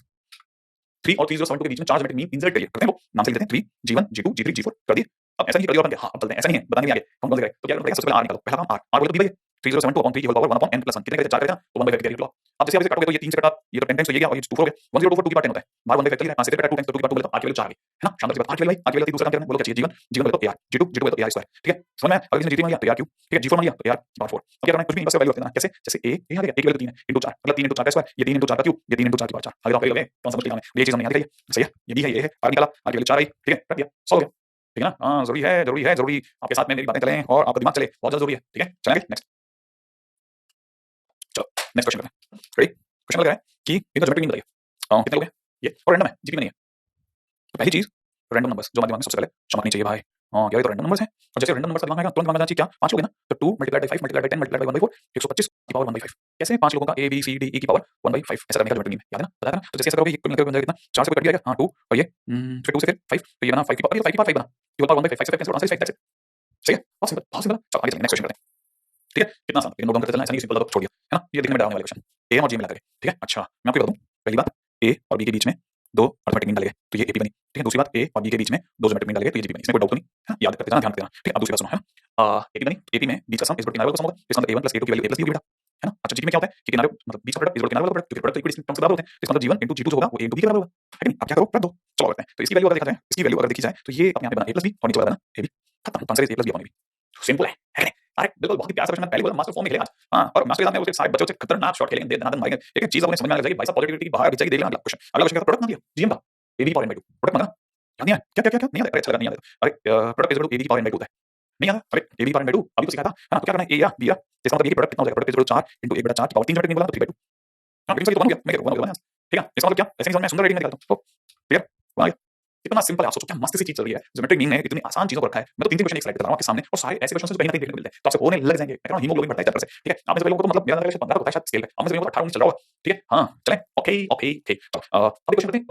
3 और 3072 के बीच में 4 ज्योमेट्रिक मीन इंसर्ट करिए, करते हैं वो, नाम से लिख देते हैं 3 G1 G2 G3 G4 कर दिए। अब ऐसा नहीं कर दिया और बन गया, हाँ अब चलते हैं, ऐसा नहीं है, बताने नहीं आगे हम कौन से करें। तो क्या करना पड़ेगा, सबसे पहले r निकालो, पहला काम r बोले तो b/a, 3072 अपॉन 3 की होल पावर 1 अपॉन n + 1, कितने का 4 करेगा तो 1/5 कैरी लो। अब जैसे आप इसे काटोगे तो ये 3 से कटा, ये तो 10 टाइम्स तो ये गया और ये 2 4 हो गया, 1024 2 की पावर 10 होता है, बाहर 1/5 चली है, 5 से कटा 2 टाइम्स तो 2 की पावर 2 बोले तो r की वैल्यू 4 आ गई, है ना? शानदार सी बात, r की वैल्यू भाई, r की वैल्यू दूसरा काम करना है, बोलो क्या चाहिए, G1 बोले तो AR, G2 बोले तो AR2, ठीक है? समझ में आया? अगर किसी ने G3 मान लिया तो AR3, ठीक है? G4 मान लिया तो AR पावर 4। अब क्या करना है, कुछ भी नहीं, बस वैल्यू रख देना है, कैसे? जैसे a यहाँ आ गया, a की वैल्यू 3 है, इंटू 4 मतलब 3 × 4 का स्क्वायर, ये 3 × 4 का क्यूब, ये 3 × 4 की पावर 4। आगे आप लगे कौन सा मतलब है, ये चीज हमने यहाँ दिखाई है, सही है? ये भी है, ये है, r निकाला, r की वैल्यू 4 आई, ठीक है? रख दिया, सॉल्व हो गया, ठीक है ना? हाँ, ज़रूरी आपके साथ में मेरी बातें चलें और आपका दिमाग चले, बहुत ज़्यादा ज़रूरी है, ठीक है? चलें आगे, नेक्स्ट, चलो नेक्स्ट क्वेश्चन करते हैं, रेडी? क्वेश्चन लग रहा है कि इनका ज्योमेट्रिक मीन बताइए, कितने लोग हैं ये, और रैंडम है, जीपी में नहीं है। तो पहली चीज, रैंडम नंबर्स जो हमारे दिमाग में सबसे पहले चमकनी चाहिए भाई। हाँ, क्या ये तो रैंडम नंबर्स हैं, और जैसे रैंडम नंबर्स का दिमाग में आएगा तुरंत दिमाग में आना चाहिए क्या, 5 लोग हैं ना, तो 2 × 5 × 10 / 5 / 10 / 1/4, 125 की पावर 1/5, कैसे 5 लोगों का A B C D E की पावर 1/5 ऐसा करने का ज्योमेट्रिक मीन याद है ना, बताया था ना। तो जैसे ऐसा करोगे ये कुल मिलाकर बन जाएगा कितना 4 से कोई कट गया हां 2 और ये फिर 2 से फिर 5 तो ये बना 5 की पावर 5 बना ये पावर 1/5 से 5 cancel answer is 5 that's it. सही है बहुत सिंपल चलो आगे चलेंगे नेक्स्ट क्वेश्चन करते हैं। ठीक है कितना आसान नोट डाउन करते चलना ऐसा नहीं सिंपल छोड़ दिया है ना। ये देखने में डरावने वाले क्वेश्चन ए और जी मिला करके ठीक है। अच्छा मैं आपको बता दूं पहली बात ए और बी के बीच में दो अर्थमेटिक मीन डाले गए तो ये एपी बनी ठीक है। दूसरी बात ए और बी के बीच में दो ज्योमेट्रिक मीन डाले गए तो ये जी बनी इसमें कोई डाउट तो नहीं है ना, याद करते जाना ध्यान रखते जाना ठीक है। अब दूसरी बात सुनो है ना एपी बनी एपी में बीच का सम इस बटे किनारे वाला का सम होगा इसका मतलब a1 + a2 की वैल्यू a + b होगी बेटा है ना। अच्छा जी में क्या होता है कि किनारे मतलब बीच का प्रोडक्ट इस बटे किनारे वाला प्रोडक्ट क्योंकि प्रोडक्ट तो इक्वल डिस्टेंस टर्म्स के बराबर होते हैं तो इसका मतलब जी1 * जी2 जो होगा वो a * b के बराबर होगा है कि नहीं। अब क्या करो रख दो चलो करते हैं। तो इसकी वैल्यू अगर देखा जाए इसकी वैल्यू अगर देखी जाए तो ये अपने यहाँ पे बना a + b और नीचे वाला बना ab खत्म answer is a + b upon ab simple है कि नहीं। अरे बिल्कुल बहुत ही प्यारा सा क्वेश्चन मैं पहले बोला मास्टर फॉर्म में खेलेगा आज हां और मास्टर के साथ में उसे सारे बच्चे खतरनाक शॉट खेलेंगे दे दनादन मारेंगे एक एक चीज अपने समझ में आ जाएगी भाई साहब पॉजिटिविटी की बाहर जाएगी। देख लेना अगला क्वेश्चन का प्रोडक्ट ना दिया जीएम का ab पावर n/2 प्रोडक्ट मांगा याद नहीं है क्या क्या क्या नहीं आता अरे अच्छा लगा नहीं आता अरे product is ab power n/2 होता है नहीं आता अरे ab पावर n/2 अभी तो सिखाया था है ना। तो क्या करना है a या b या इसका मतलब ये प्रोडक्ट कितना हो जाएगा प्रोडक्ट इज 4 * 1/4 की पावर 3 ज्योमेट्रिक मीन बोला तो 3/2 हां लेकिन सही तो बन गया मैं कह रहा हूं ठीक है। इसका मतलब क्या ऐसे नहीं समझ में सुंदर रेडिंग निकालता हूं तो क्लियर बन गया कितना सिंपल है। आप सोचो क्या मस्त सी चीज चल रही है ज्योमेट्रिक मीन में इतनी आसान चीजों को रखा है। मैं तो तीन क्वेश्चन एक स्लाइड पे बता रहा हूं आपके सामने और सारे ऐसे क्वेश्चन से कहीं ना कहीं देखने को मिलते हैं तो आपसे होने लग जाएंगे। मैं कह रहा हूं हीमोग्लोबिन बढ़ता है चैप्टर से ठीक है। आप में से लोगों को तो मतलब मेरा नजर 15 होता है शायद स्केल पे आप में से लोगों को 18 19 चल रहा होगा ठीक है। हां चलें ओके ओके ओके चलो अभी क्वेश्चन करते हैं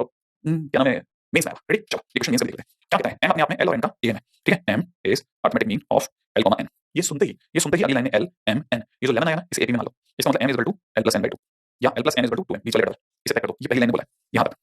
क्या नाम है मेंस में रेडी चलो ये क्वेश्चन मेंस का देखते हैं क्या कहता है m अपने आप में l और n का am है ठीक है। m is arithmetic mean of l, n ये सुनते ही अगली लाइन में l m n ये जो 11 आया ना इसे ap में मान लो इसका मतलब m = l + n/2 या l + n = 2m बीच वाले बराबर इसे तय कर दो ये पहली लाइन बोला है यहां तक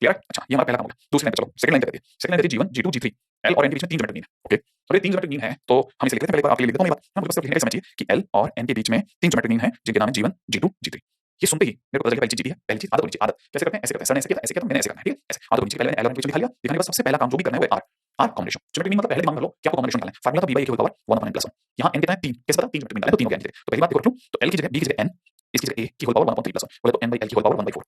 क्लियर। अच्छा ये हमारा पहला काम हो गया। दूसरी लाइन पे चलो सेकंड लाइन क्या कहती है सेकंड लाइन कहती है g1 g2 g3 l और n के बीच में तीन ज्योमेट्रिक मीन है ओके। और ये तीन ज्योमेट्रिक मीन है तो हम इसे लिख देते हैं पहले एक बार आपके लिए लिख देता हूं मैं बात ना मुझे बस लिखने का समझिए कि l और n के बीच में तीन ज्योमेट्रिक मीन है जिनके नाम है g1 g2 g3। ये सुनते ही मेरे को पता चल गया पहली चीज जीती है पहली चीज आदत होनी चाहिए आदत कैसे करते हैं ऐसे करते हैं सर ने ऐसे किया मैंने ऐसे करना है ठीक है ऐसे आदत होनी चाहिए। पहले मैंने l और n के बीच में लिखा लिया लिखने के बाद सबसे पहला काम जो भी करना है वो है r कॉम्बिनेशन ज्योमेट्रिक मीन मतलब पहले दिमाग में लो क्या आपको कॉम्बिनेशन निकालना है फार्मूला तो b/a = 1/n + 1 यहां n कितना है 3 कैसे पता 3 ज्योमेट्रिक मीन निकालना है तो 3 हो गया तो पहली बात देखो रखूं तो l की जगह b की जगह n इसकी जगह a की होल पावर 1/3 + 1 बोले तो n/l की होल पावर 1/4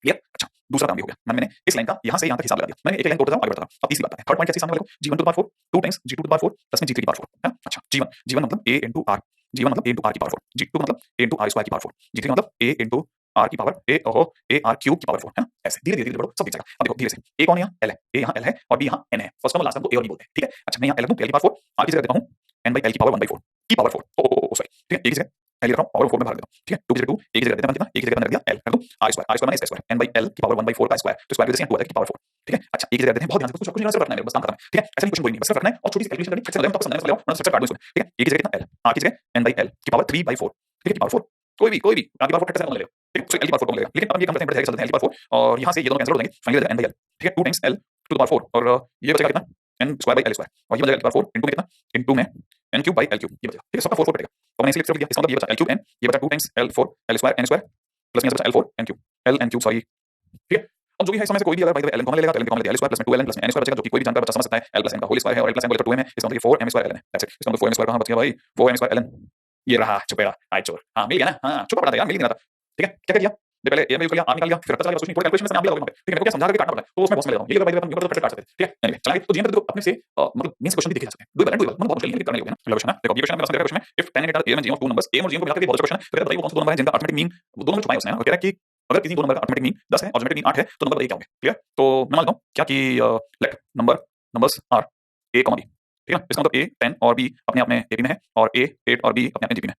क्लियर। अच्छा दूसरा काम भी हो गया मैंने इस लाइन का यहां से यहां तक हिसाब लगा दिया मैंने एक लाइन तोड़ देता हूं आगे बढ़ता हूं। अब तीसरी बात है थर्ड पॉइंट कैसे सामने वाले को g1 to the power 4 2 times g2 to the power 4 plus में g3 की पावर 4 है। अच्छा g1 मतलब a into r g1 मतलब a into r की पावर 4 g2 मतलब a into r स्क्वायर की पावर 4 g3 मतलब a into r की पावर a r क्यूब की पावर 4 है ना। ऐसे धीरे धीरे बढ़ो सब दिख जाएगा। अब देखो धीरे से a कौन है यहाँ l है a यहाँ l है और b यहाँ n है फर्स्ट टर्म लास्ट टर्म को a और b बोलते हैं ठीक है। अच्छा मैं यहाँ l रखूं l की पावर 4 r की जगह देता हूं n/l की पावर 1/4 की पावर 4 ओ सॉरी ठीक है एक जगह l लिख रहा हूं पावर 4 में भाग देता हूं ठीक है 2 की जगह 2 एक की जगह देता हूं कितना एक की जगह मैंने रख दिया l कर दूं r स्क्वायर माने s स्क्वायर n/l की पावर 1/4 का स्क्वायर तो स्क्वायर की जगह 2 की पावर 4 ठीक है। अच्छा एक की जगह देते हैं बहुत ध्यान से कुछ नहीं रखना है बस काम करना है ठीक है। ऐसा नहीं कुछ कोई नहीं बस सिर्फ रखना है और छोटी सी कैलकुलेशन करनी है स्ट्रक्चर ले तो समझने ले स्ट्रक्चर काट दो इसमें ठीक है। एक की जगह कितना l r की जगह n/l की पावर 3/4 ठीक है की पावर 4 कोई भी r की पावर 4 कैसे ले लो ठीक है l की पावर 4 को ले लेकिन अब ये काम करते हैं चलते हैं l की पावर 4 और यहां से ये दोनों कैंसिल हो जाएंगे फाइनली n/l ठीक है 2 times l to the power 4 और ये बचेगा कितना n square by l square और ये बचेगा l की पावर 4 इनटू में कितना इनटू में n cube by l cube ये बचेगा ठीक है सबका 4 4 कटेगा तो मैंने इसे लिख दिया इसका मतलब ये बचा l क्यूब n ये बचा 2 times l 4 l square n square plus में बचा l 4 n क्यूब सॉरी ठीक है। और जो भी है इसमें से कोई भी अगर भाई ln कॉमन लेगा तो ln कॉमन ले l square plus 2ln plus n square बचेगा जो कि कोई भी जानकर बच्चा समझ सकता है l प्लस n का होल स्क्वायर है और l प्लस n बोले तो 2m है इसका मतलब ये 4m स्क्वायर ln है दैट्स इट। इसका मतलब 4m स्क्वायर कहां बच गया भाई 4m स्क्वायर ln ये रहा चुपेड़ा आय चोर हां मिल गया ना हां छुपा पड़ा था यार मिल नहीं रहा था ठीक है क्या कर दिया पहले ए में यूज कर लिया आर निकाल लिया फिर पता चला कुछ नहीं पूरे कैलकुलेशन में आप भी लगोगे ठीक है। मेरे को क्या समझा के काटना पड़ा है तो उसमें बॉक्स में ले रहा हूं ये भाई अपन यूट्यूब पर काट सकते हैं ठीक है। एनीवे चलिए तो जीएम पे अपने से मतलब मेंस क्वेश्चन भी देखे जा सकते हैं दो बार मतलब बहुत मुश्किल नहीं करने लगे ना अगला क्वेश्चन है देखो ये क्वेश्चन मेरा क्वेश्चन है if 10 and a m and g of two numbers a और g को मिलाकर बहुत अच्छा क्वेश्चन है तो बताइए वो कौन से दो नंबर है जिनका अरिथमेटिक मीन वो दोनों में छुपाए उसने और कह रहा है कि अगर किसी दो नंबर का अरिथमेटिक मीन 10 है और ज्योमेट्रिक मीन 8 है तो नंबर बताइए क्या होंगे क्लियर। तो मैं मान लेता हूं क्या कि let numbers are a, b ठीक है। इसका मतलब a 10 और b अपने आप में ap में है और a 8 और b अपने आप में gp में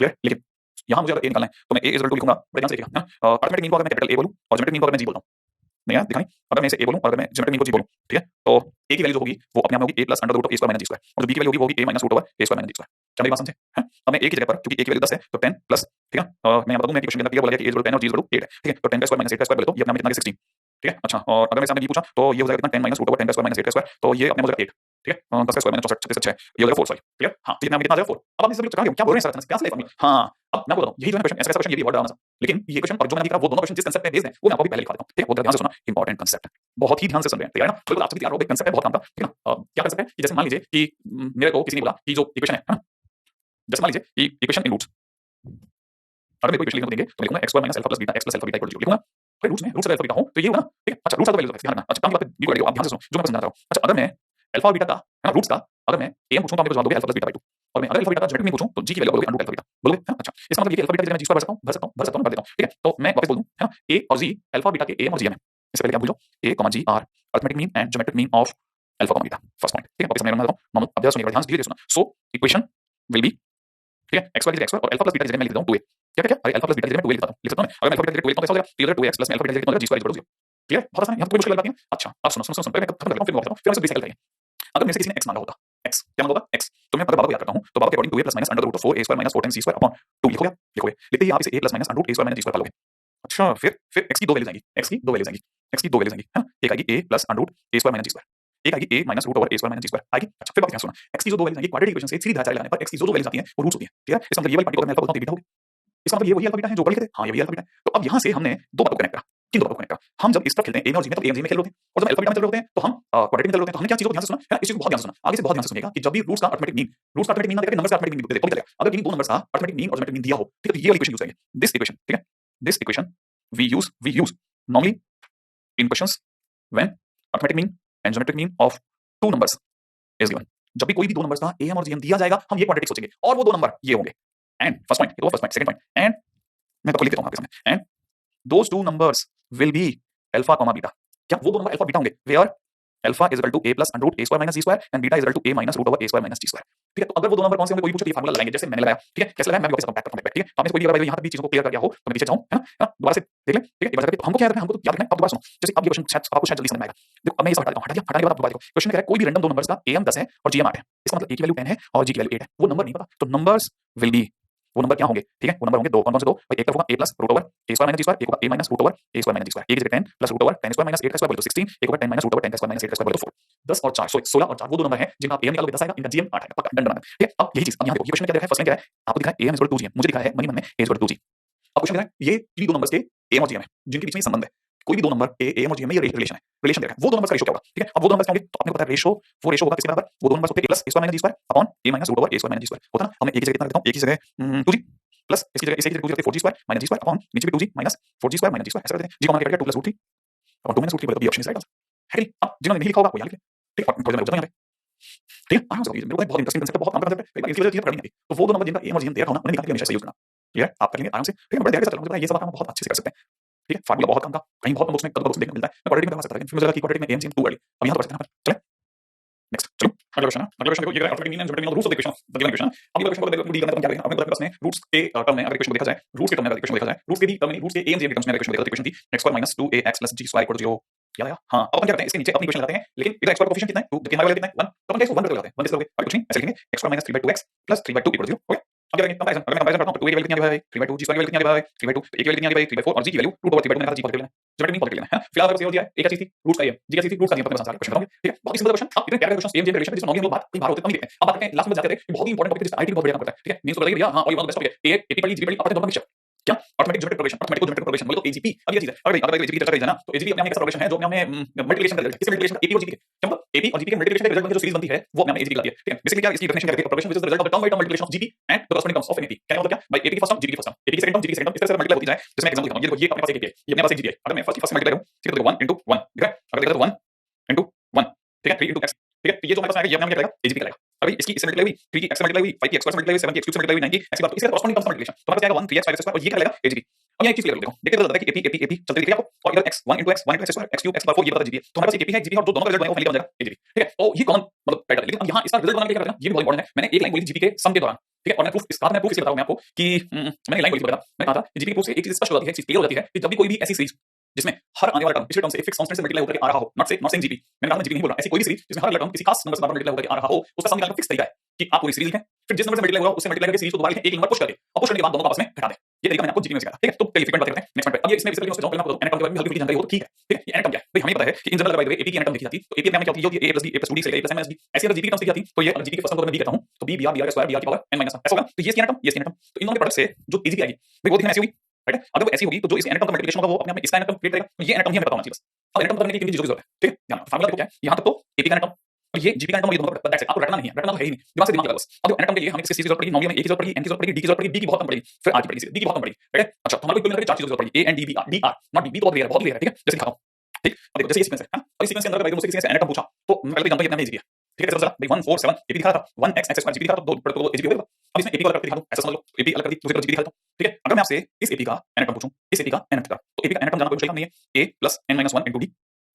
क्लियर। लेकिन यहां मुझे अगर a निकालना है तो मैं a = लिखूंगा बड़े ध्यान से देखिएगा अरिथमेटिक मीन को अगर मैं कैपिटल A बोलूं और ज्योमेट्रिक मीन को अगर मैं g बोलता हूं नहीं यार दिखाई अगर मैं इसे a बोलूं और अगर मैं ज्योमेट्रिक मीन को g बोलूं ठीक है तो a की वैल्यू जो होगी वो अपने आप में होगी a + √a² - g² और जो b की वैल्यू होगी वो होगी a - √a² - g²। क्या मेरी बात समझे हैं। अब मैं a की जगह पर क्योंकि a की वैल्यू 10 है तो 10 प्लस ठीक है मैं यहाँ बता दूं मैं क्वेश्चन के अंदर क्लियर बोला गया कि a = 10 और g = 8 है ठीक है। तो 10 का स्क्वायर - 8 का स्क्वायर बोले तो ये अपने आप में कितना 16 ठीक है। अच्छा और अगर मेरे सामने b पूछा तो ये हो जाएगा कितना 10 - √10 का स्क्वायर - 8 का स्क्वायर तो ये अपने हो जाएगा 8 ठीक है 10 का स्क्वायर - 64 36 6 ये हो जाएगा 4 सॉरी क्लियर। हां तो कितना आ जाएगा 4। अब आप इसे क्या बोल रहे हैं सर क्या से हां अब मैं बोल रहा हूं यही जो है क्वेश्चन ऐसा क्वेश्चन ये भी वर्ड आना लेकिन ये क्वेश्चन और जो मैंने दिखा वो दोनों क्वेश्चन जिस कांसेप्ट पे बेस्ड है वो मैं आपको भी पहले लिखा देता हूं ठीक है। बहुत ध्यान से सुनना इंपॉर्टेंट कांसेप्ट बहुत ही ध्यान से सुन रहे हैं तैयार है ना बिल्कुल आप सभी तैयार हो गए कांसेप्ट है बहुत काम का ठीक है ना। क्या कर सकते हैं कि जैसे मान लीजिए कि मेरे को किसी ने बोला कि जो इक्वेशन है ना जैसे मान लीजिए कि इक्वेशन इन रूट्स अगर मेरे को इक्वेशन लिखने को देंगे तो लिखूंगा x² - α + β x + α β = 0 लिखूंगा फिर रूट्स में रूट्स अगर α β हो तो ये होगा ना ठीक है। अच्छा रूट्स का वैल्यू ध्यान रखना अच्छा काम बात बिल्कुल आप ध्यान से सुनो जो मैं समझा रहा हूं। अच्छा अगर मैं अल्फा और बीटा का है ना रूट्स का अगर मैं am पूछूं तो आप मेरे को जवाब दोगे α + β/2 और मैं अगर अल्फा बीटा का ज्योमेट्रिक मीन पूछूं तो g की वैल्यू बोलोगे √α β बोलोगे अच्छा इसका मतलब ये कि अल्फा बीटा की जगह मैं g² भर सकता हूं भर देता हूं ठीक है। तो मैं वापस बोल दूं है ना a और g अल्फा बीटा के am और gm है इससे पहले क्या भूल जाओ a, g are arithmetic mean and geometric mean of alpha, beta first point ठीक है। वापस मैं रखना नॉर्मल अब जरा सुनिए ध्यान से धीरे से सुनना। सो इक्वेशन विल बी ठीक है, x y और अल्फा प्लस बीटा की जगह मैं लिख देता हूं 2a। क्या क्या क्या, अरे अल्फा प्लस बीटा की जगह मैं 2a लिखता हूं, लिख सकता हूं मैं। अगर मैं अल्फा बीटा की जगह 2a लिखता हूं तो कैसा हो जाएगा, clear 2x plus alpha beta की जगह g स्क्वायर 0। क्लियर, बहुत आसान है, यहां कोई मुश्किल बात नहीं है। अच्छा अब सुनो सुनो सुनो, पहले मैं खत्म कर लेता हूं फिर मैं बताता हूं, फिर हम सब बेसिक करते हैं। अगर मेरे से किसी ने x मांगा होता, x क्या मांगा होता, x, तो मैं अगर बाबा को याद करता हूं तो बाबा के according 2a plus minus under root of 4a square minus 4 times c square upon 2 लिखोगे, लिखोगे, लिखते ही आप इसे a plus minus under root a square minus g square कर लोगे। अच्छा फिर x की दो वैल्यूज आएंगी, x की दो वैल्यूज आएंगी, x की दो वैल्यूज आएंगी, है ना, एक आएगी a plus under root a square minus g square, एक आएगी a minus root over a square minus g square आएगी। अच्छा फिर बात ध्यान सुनो, x की जो दो वैल्यूज आएंगी क्वाड्रेटिक इक्वेशन से सीधी धारा लगाने पर x की जो वैल्यूज आती हैं वो रूट्स होती हैं, ठीक है। इसका मतलब ये वाली पार्टी को मैं अल्फा बोलता हूं, बीटा होगी। इसका मतलब ये वही अल्फा बीटा है जो ऊपर लिखे थे, हां ये वही अल्फा बीटा है। तो अब यहां से हमने दो बातों को कनेक्ट करा, किन दो बातों को कनेक्ट करा, हम जब इस तरफ खेलते हैं a में और g में, तो a और g में खेल रहे होते हैं, और जब अल्फा बीटा में चल रहे होते हैं तो हम क्वाड्रेटिक में चल रहे होते हैं। तो हमने क्या चीज को ध्यान से सुना है ना, इस चीज को बहुत ध्यान से सुना, आगे से बहुत ध्यान से सुनिएगा कि जब भी रूट्स का अरिथमेटिक मीन, रूट्स का अरिथमेटिक मीन ना देगा, नंबर्स का अरिथमेटिक मीन दे तो भी चलेगा। अगर किन्हीं दो नंबर्स का अरिथमेटिक मीन और ज्योमेट्रिक मीन दिया हो, ठीक है, तो ये वाली इक्वेशन यूज करेंगे, दिस इक्वेशन, ठीक है, this equation we use normally in questions when arithmetic mean and geometric mean of two numbers is given। जब भी कोई भी दो नंबर्स का am और gm दिया जाएगा हम ये क्वाड्रेटिक सोचेंगे और वो दो नंबर ये होंगे। एंड फर्स्ट पॉइंट, ये तो first point, second point, and मैं तो लिख देता हूं आपके सामने, and those two numbers will be alpha comma beta. क्या वो दो नंबर अल्फा बीटा होंगे, where alpha is equal to a plus under root a square minus g square and beta is equal to a minus root over a square minus g square. ठीक है, तो अगर वो दो नंबर कौन से होंगे कोई पूछे तो ये फार्मूला लगाएंगे जैसे मैंने लगाया, ठीक है, कैसे लगाया मैं भी वापस बैक करता हूं, ठीक है। आपने कोई भी अगर यहां तक भी चीजों को क्लियर कर दिया हो तो मैं पीछे जाऊं, है ना, दोबारा से देख ले, ठीक है, एक बार करके। तो हमको क्या याद रखना है, हमको तो याद रखना है, अब दोबारा सुनो, जैसे अब ये क्वेश्चन शायद आपको शायद जल्दी समझ में आएगा। देखो अब मैं ये सब हटा देता हूं, हटा दिया, हटाने के बाद आप दोबारा देखो, क्वेश्चन कह रहा है कोई भी रैंडम दो नंबर्स का am 10 है और gm 8 है, इसका मतलब a की वैल्यू 10 है और g की वैल्यू 8 है, वो नंबर नहीं पता, तो नंबर्स विल बी, वो नंबर क्या होंगे, ठीक है, वो नंबर होंगे दो, कौन कौन से दो भाई, एक तरफ होगा a plus root over a square minus g square, एक होगा a minus root over a square minus g square, एक जगह 10 plus root over 10 square minus 8 का स्क्वायर 16, एक होगा 10 माइनस रूट ओवर 10 का स्क्वायर माइनस 8 का स्क्वायर 4। 10 और 4 16 और 4 वो दो नंबर हैं जिनका आप am निकालोगे 10 आएगा, इनका gm 8 आएगा, पक्का डन डन। ठीक है, अब यही चीज अब यहां देखो, ये क्वेश्चन में क्या दिया है, फर्स्ट में क्या है, आपको दिखा है am 2gm, मुझे दिखा है मनी मन में a 2g। अब क्वेश्चन है ये किन्हीं दो नंबर्स के am और gm है जिनके बीच में संबंध है, कोई भी दो नंबर के am और gm में ये रिलेशन है, रिलेशन दे रखा है, वो दो नंबर्स का रेशो क्या होगा, ठीक है। अब वो दो नंबर्स क्या होंगे, तो आपने को पता है रेशो, वो रेशो होगा किसके बराबर, वो दो नंबर्स होते हैं a plus a square minus g square upon a minus root over a square minus g square होता है ना। हमने एक ही जगह कितना लिखता हूं, एक ही जगह 2g प्लस इसकी जगह 2g रखते हैं 4g square minus g square upon नीचे भी 2g minus 4g square minus g square, ऐसा करते हैं। g को मान के क्या 2 प्लस रूट 3 और 2 minus root 3 B option is right answer है कि नहीं। अब जिन्होंने नहीं लिखा होगा वो यहां लिख ले, ठीक है, और थोड़ा मैं रुक जाता हूं यहां पे, ठीक है, आराम से मेरे को बहुत इंटरेस्टिंग कंसेप्ट है, बहुत काम का कंसेप्ट है, एक बार इसकी वजह से चीजें पकड़ नहीं आती। तो वो दो नंबर जिनका am और gm दिया था ना, उन्हें निकाल के हमेशा यूज करना, ठीक है, आप कर लेंगे आराम से, ठीक है। बड़े ध्यान से चलना, मुझे पता है ये सब काम बहुत अच्छे से कर सकते हैं, ठीक है, फार्मूला बहुत काम का, कहीं बहुत बुक्स में कदम बुक्स देखने को मिलता है, मैं क्वाड्रेटिक में करवा सकता था, लेकिन फिर मुझे लगा कि क्वाड्रेटिक में am gm 2 वाली, अब यहां तो कर सकते हैं, चले नेक्स्ट चलो अगला क्वेश्चन है। अगला क्वेश्चन देखो, ये alpha mean and geometric mean of roots of the equation, the given equation. अब ये क्वेश्चन को डील करने तो क्या करेंगे, आपने बताया उसने रूट्स के टर्म में अगर इक्वेशन को देखा जाए, रूट्स के टर्म में अगर इक्वेशन को देखा जाए, रूट्स के भी टर्म में, रूट्स के am gm के टर्म्स में अगर इक्वेशन को देखा तो इक्वेशन थी x2 - 2ax + g स्क्वायर 0। याद आया, हां। अब अपन क्या करते हैं, इसके नीचे अपनी इक्वेशन लगाते हैं, लेकिन इधर x2 का कोएफिशिएंट कितना है 2, देखिए हमारे वाले कितना है 1, तो अपन इसको 1 करके लगाते हैं, 1 कैसे करोगे, अब कुछ नहीं ऐसे लिखेंगे x2 - 3/2x + 3/2 0 हो गया। अब क्या करेंगे कंपैरिजन, अगर मैं कंपैरिजन करता हूं तो 2a की वैल्यू कितनी आ गई भाई 3/2, g स्क्वायर की वैल्यू कितनी आ गई भाई 3/2, a की वैल्यू कितनी आ गई भाई 3/4 और g की वैल्यू √3/2 मैंने कहा g पॉजिटिव लेना है, ज्योमेट्रिक मीन पॉजिटिव लेना है। फिलहाल अगर ये हो दिया है, एक क्या चीज थी रूट्स का ये, जी क्या चीज थी रूट्स का, ये पता है क्वेश्चन बताऊंगे, ठीक है। बहुत ही सिंपल क्वेश्चन, अब इतने प्यारे क्वेश्चन am gm रिलेशन जिसमें नॉर्मली हम लोग बात कई बार होते हैं, कम ही देखते हैं। अब बात करते हैं लास्ट में जाते हैं, बहुत ही इंपॉर्टेंट टॉपिक है जिसमें आईटी बहुत बढ़िया काम करता है, ठीक है। मींस तो बताइए भैया, हां और ये one of the best topic है, a ap पढ़ी g पढ़ी, अब दोनों का मिक्सचर क्या arithmetic geometric progression, arithmetic geometric progression बोले तो एजीपी। अब ये चीज है, अगर एजीपी की चर्चा करी जाए ना तो एजीपी अपने आप में एक प्रोग्रेशन है जो अपने आप में मल्टीप्लिकेशन का रिजल्ट है। किस मल्टीप्लिकेशन, एपी और जीपी के, क्या मतलब एपी और जीपी के मल्टीप्लिकेशन का रिजल्ट जो सीरीज बनती है वो अपने आप में एजीपी कहलाती है, ठीक है। बेसिकली क्या इसकी डेफिनेशन क्या है, progression which is the result of the term by term multiplication of GP and the corresponding terms of an AP. क्या मतलब क्या भाई, एपी की फर्स्ट टर्म जीपी की फर्स्ट टर्म, एपी की सेकंड टर्म जीपी की सेकंड टर्म, इस तरह से मल्टीप्लाई होती जाए। जैसे मैं एग्जांपल देता हूं, ये देखो, ये अपने पास एक एपी है, ये अपने पास एक जीपी है। अगर मैं फर्स्ट मल्टीप्लाई करूं, ठीक है, तो देखो 1 * 1, ठीक है, अगर देखो तो 1 * 1, ठीक है, 3 * x, ठीक है, तो ये जो हमारे पास आएगा ये अपने आप में क्या करेगा, एजीपी कहलाएगा। अभी इसकी इससे मल्टीप्लाई हुई, 3 की x से मल्टीप्लाई हुई, 5 की x स्क्वायर से मल्टीप्लाई हुई, 7 की x क्यूब से मल्टीप्लाई हुई, 9 की x बार, तो इसका कॉरस्पॉन्डिंग टर्म्स मल्टीप्लिकेशन तो हमारे पास आएगा 1 3x 5x स्क्वायर और ये क्या कहलाएगा एजीपी। अब यहाँ एक चीज क्लियर कर देखो, देखिए तो है कि एपी एपी एपी चलते दिख रही है आपको, और इधर x 1 * x 1 * x square x cube x बार 4 ये पता जीपी है, तो हमारे पास एपी है जीपी और जो दोनों का रिजल्ट बनेगा वो फाइनली बन जाएगा एजीपी, ठीक है। तो ये कॉमन मतलब पैटर्न है, लेकिन अब यहाँ इसका रिजल्ट बनाने के लिए क्या करना, ये भी बहुत इंपॉर्टेंट है। मैंने एक लाइन बोली थी जीपी के सम के दौरान, ठीक है, और मैं प्रूफ इसका मैं प्रूफ इसलिए बताऊं मैं आपको कि मैंने लाइन बोली थी, मैंने कहा था जीपी के प्रूफ से एक चीज स्पष्ट हो जाती है, एक चीज क्लियर हो जाती है कि जब भी कोई भी ऐसी सीरीज जिसमें हर आने वाला टर्म पिछले टर्म से एक फिक्स कांस्टेंट से मल्टीप्लाई होकर आ रहा हो, नॉट सेइंग जीपी, मैंने कहा मैं जीपी नहीं बोल रहा, ऐसी कोई भी सीरीज जिसमें हर अगला टर्म किसी खास नंबर से बराबर मल्टीप्लाई होकर आ रहा हो, उसका सम निकालने का फिक्स तरीका है कि आप पूरी सीरीज लिखें, फिर जिस नंबर से मल्टीप्लाई होगा उससे मल्टीप्लाई करके सीरीज को दोबारा लिखें, एक नंबर पुश करके, और पुश करने के बाद दोनों को आपस में घटा दें। ये तरीका मैंने आपको जीपी में सिखाया, ठीक है। तो चलिए फ्रीक्वेंट बात करते हैं नेक्स्ट पॉइंट पे। अब ये इसमें बेसिकली उससे जाऊं, पहले आपको एन टर्म के बारे में हल्की फुल्की जानकारी हो तो ठीक है, ठीक है। ये एन टर्म क्या है भाई, हमें पता है कि in general by the way AP की एन टर्म लिखी जाती है, तो एपी में क्या होती है, a + b a + 2d से लेकर a + m - b, ऐसी अगर जीपी की टर्म्स लिखी जाती तो ये अगर जीपी के फर्स्ट टर्म को मैं b कहता हूं तो b br br square br की पावर n - 1 ऐसा होगा, तो ये इसकी एन टर्म, ये इसकी एन टर्म, तो इन दोनों के प्रोडक्ट से जो एजीपी आएगी भाई वो देखना ऐसी होगी, राइट है। अगर वो ऐसी होगी तो जो इस एन टर्म का मल्टीप्लिकेशन होगा वो अपने आप में इसका एन टर्म क्रिएट करेगा, ये एन टर्म ही हमें पता होना चाहिए बस। अब एन टर्म करने की किन चीजों की जरूरत है, ठीक है, ध्यान रखो फार्मूला देखो क्या है, यहां तक तो एपी का एन टर्म और ये जीपी का एन टर्म, ये दोनों का दैट्स इट, आपको रटना नहीं है, रटना तो है ही नहीं, दिमाग से दिमाग लगा बस। अब एन टर्म के लिए हमें किस चीज की जरूरत पड़ेगी, नॉर्मली हमें ए की जरूरत पड़ेगी, एन की जरूरत पड़ेगी, डी की जरूरत पड़ेगी, डी की बहुत कम पड़ेगी, फिर आर की पड़ेगी, डी की बहुत कम पड़ेगी, राइट है। अच्छा तो हमारे को कुल मिलाकर चार चीजों की जरूरत पड़ेगी, A N D B R, D R not D, B तो बहुत क्लियर है, ठीक है, जैसे दिखाता हूं, ठीक। अब देखो जैसे ये सीक्वेंस है, अब इस सीक्वेंस के अंदर अगर मुझसे किसी ने एन टर्म पूछा तो मैं पहले तो जानता हूं कितना एजीपी है, ठीक है, चला भाई 1 4 7 एपी दिखा था, 1 x x2 जीपी दिखा था, तो एजीपी होगा। अब इसमें एपी को अलग करके दिखा दूं, ऐसा समझ लो एपी अलग कर दी, दूसरी तरफ जीपी दिखा देता हूं, ठीक है। अगर मैं आपसे इस एपी का एन टर्म पूछूं, इस एपी का एन टर्म, तो एपी का एन टर्म जानना कोई मुश्किल काम नहीं है, a + n - 1 * d,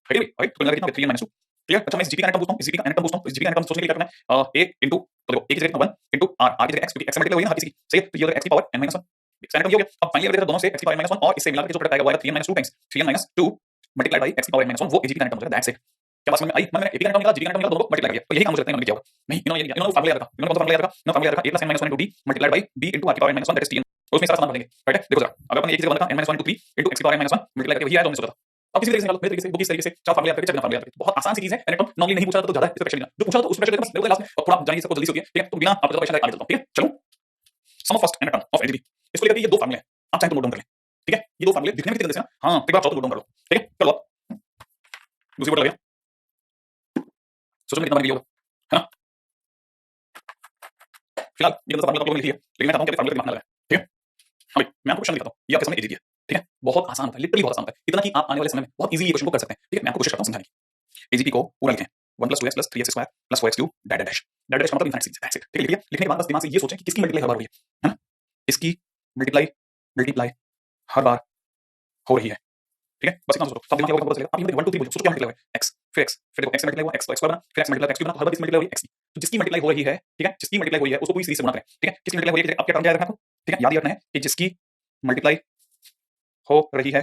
ठीक है भाई, तो मिला कितना 3 n - 2, क्लियर? अच्छा मैं इस जीपी का नेट पूछता हूँ, इस जीपी का नेट पूछता हूँ, इस जीपी का नेट सोचने के लिए क्या करना है? a into तो देखो a की जगह 1 into r की जगह x, क्योंकि x से मल्टीप्लाई होगी ना हर किसी की, सही है? तो ये हो जाएगा x की पावर n - 1 स्क्वायर हो गया। अब फाइनली अगर देखो दोनों से x की पावर n - 1 और इससे मिला के जो प्रोडक्ट आएगा वो आएगा 3n - 2 times 3n - 2 multiplied by x की पावर n - 1, वो एजीपी का नेट हो जाएगा। That's it. क्या बात समझ में आई? मैंने एपी का नेट निकाला, जीपी का नेट निकाला, दोनों को मल्टीप्लाई कर दिया। तो यही काम मुझे लगता है इन्होंने किया होगा। नहीं, इन्होंने फार्मूला रखा, इन्होंने कौन सा फार्मूला रखा? इन्होंने फार्मूला रखा a + n - 1 * d multiplied by b * r की power n - 1 that is tn। तो उसमें सारा सामान भरेंगे, राइट है? देखो जरा, अगर अपन एक चीज बनता है n - 1 * 3 x की पावर n - 1 मल्टीप्लाई करके वही आया जो हमने सोचा था। अब किसी तरीके से निकालो, मेरे तरीके से, वो किस तरीके से, चार फार्मूले याद करके, चार बिना फार्मूले याद करके, बहुत आसान सी चीज है। मैंने तो नॉर्मली नहीं पूछा था तो ज्यादा इससे प्रेशर लेना, जो पूछा था तो उस प्रेशर लेना बस, मेरे को लास्ट में और थोड़ा जानिए सबको जल्दी से होगी, ठीक है? तो बिना आपको प्रेशर आगे चलता हूं, ठीक है? चलो, sum of first and term of AGP, इसको लेकर ये दो फार्मूले हैं, आप चाहे तो नोट डाउन कर लें, ठीक है? ये दो फार्मूले दिखने में कितने जल्दी से ना, हां एक बार चाहो तो नोट डाउन कर लो, ठीक है? कर लो। दूसरी बोर्ड लग गया, सोचो कितना बन गया होगा, है ना? फिलहाल ये मतलब फार्मूला आप लोगों ने लिखी है, लेकिन मैं चाहता हूं कि फार्मूले दिमाग में लगाएं, ठीक है? हाँ भाई, मैं आपको क्वेश्चन दिखाता हूं, ये आपके सामने एजीपी है, ठीक है? बहुत आसान होता है, लिटरली बहुत आसान होता है, इतना कि आप आने वाले समय में बहुत इजी ये क्वेश्चन को कर सकते हैं, ठीक है? मैं आपको कोशिश करता हूं समझाने की। एजीपी को पूरा लिखें, 1 + 2x + 3x² + 4x³ dash dash dash का मतलब इनफिनिट सीरीज, दैट्स इट, ठीक है? लिख लिया, लिखने के बाद बस दिमाग से ये सोचें कि किसकी मल्टीप्लाई हर बार हो रही है ना? इसकी मल्टीप्लाई मल्टीप्लाई हर बार हो रही है, ठीक है? बस इतना सोचो, सब दिमाग में पता चलेगा। अब ये 1 2 3 बोलो, सोचो क्या मल्टीप्लाई हुआ है? x, फिर x, फिर देखो x से मल्टीप्लाई हुआ, x तो x² बना, फिर x मल्टीप्लाई x³ बना, हर बार किसकी मल्टीप्लाई हो रही है? x की। तो जिसकी मल्टीप्लाई हो रही है, ठीक है? जिसकी मल्टीप्लाई हुई है उसको पूरी सीरीज से गुणा करें, ठीक है? किसकी मल्टीप्लाई हो रही है, अब क्या टर्म याद रखना है आपको, ठीक है? याद ये रखना है कि जिसकी मल्टीप्लाई हो रही है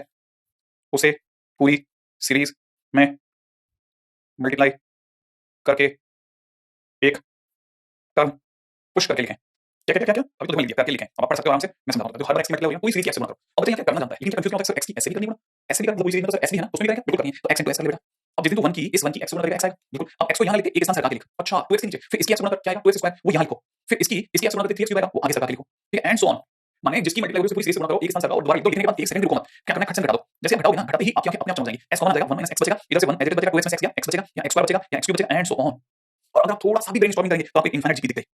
उसे पूरी सीरीज में मल्टीप्लाई करके एक टर्म पुश करके लिखें। क्या क्या क्या क्या अभी तो तुम्हें लिख दिया, करके लिखें, अब आप पढ़ सकते हो आराम से, मैं समझाता हूँ। तो हर बार x मल्टीप्लाई हो रही है, पूरी सीरीज की x से गुणा करो। अब बताइए क्या करना जानता है, लेकिन कंफ्यूज क्यों होता है? x की ऐसे भी करनी है ना, ऐसे भी करनी है, पूरी सीरीज में तो s भी है ना, उसमें भी करेंगे, बिल्कुल करनी है। तो x * s कर ले बेटा। अब जिस दिन तू 1 की इस 1 की x से गुणा करेगा, x आएगा, बिल्कुल। अब x को यहां लिख के एक स्थान सरका के लिख, अच्छा 2x के नीचे, फिर इसकी x गुणा कर क्या आएगा, 2x² वो यहां लिखो, फिर इसकी x गुणा करके 3x³ आएगा, वो आगे सरका के लिखो, ठीक है? And so on. माने जिसकी मल्टीप्लाई हो रही है पूरी सीरीज से गुणा करो, एक स्थान सरकाओ और दोबारा लिखने के बाद 1 सेकंड रुको मत, क्या करना है, खट से घटा दो। जैसे आप घटाओगे ना, घटाते ही आपकी आंखें अपने आप चमक जाएंगी, s कॉमन आ जाएगा, 1 - x बचेगा, इधर से 1 एज इट बचेगा, 2x - x गया, x बचेगा या x² बचेगा या x³ बचेगा, एंड सो ऑन। और अगर आप थोड़ा सा भी ब्रेनस्टॉर्मिंग करेंगे तो आपको इनफिनिट जीपी दिख गई।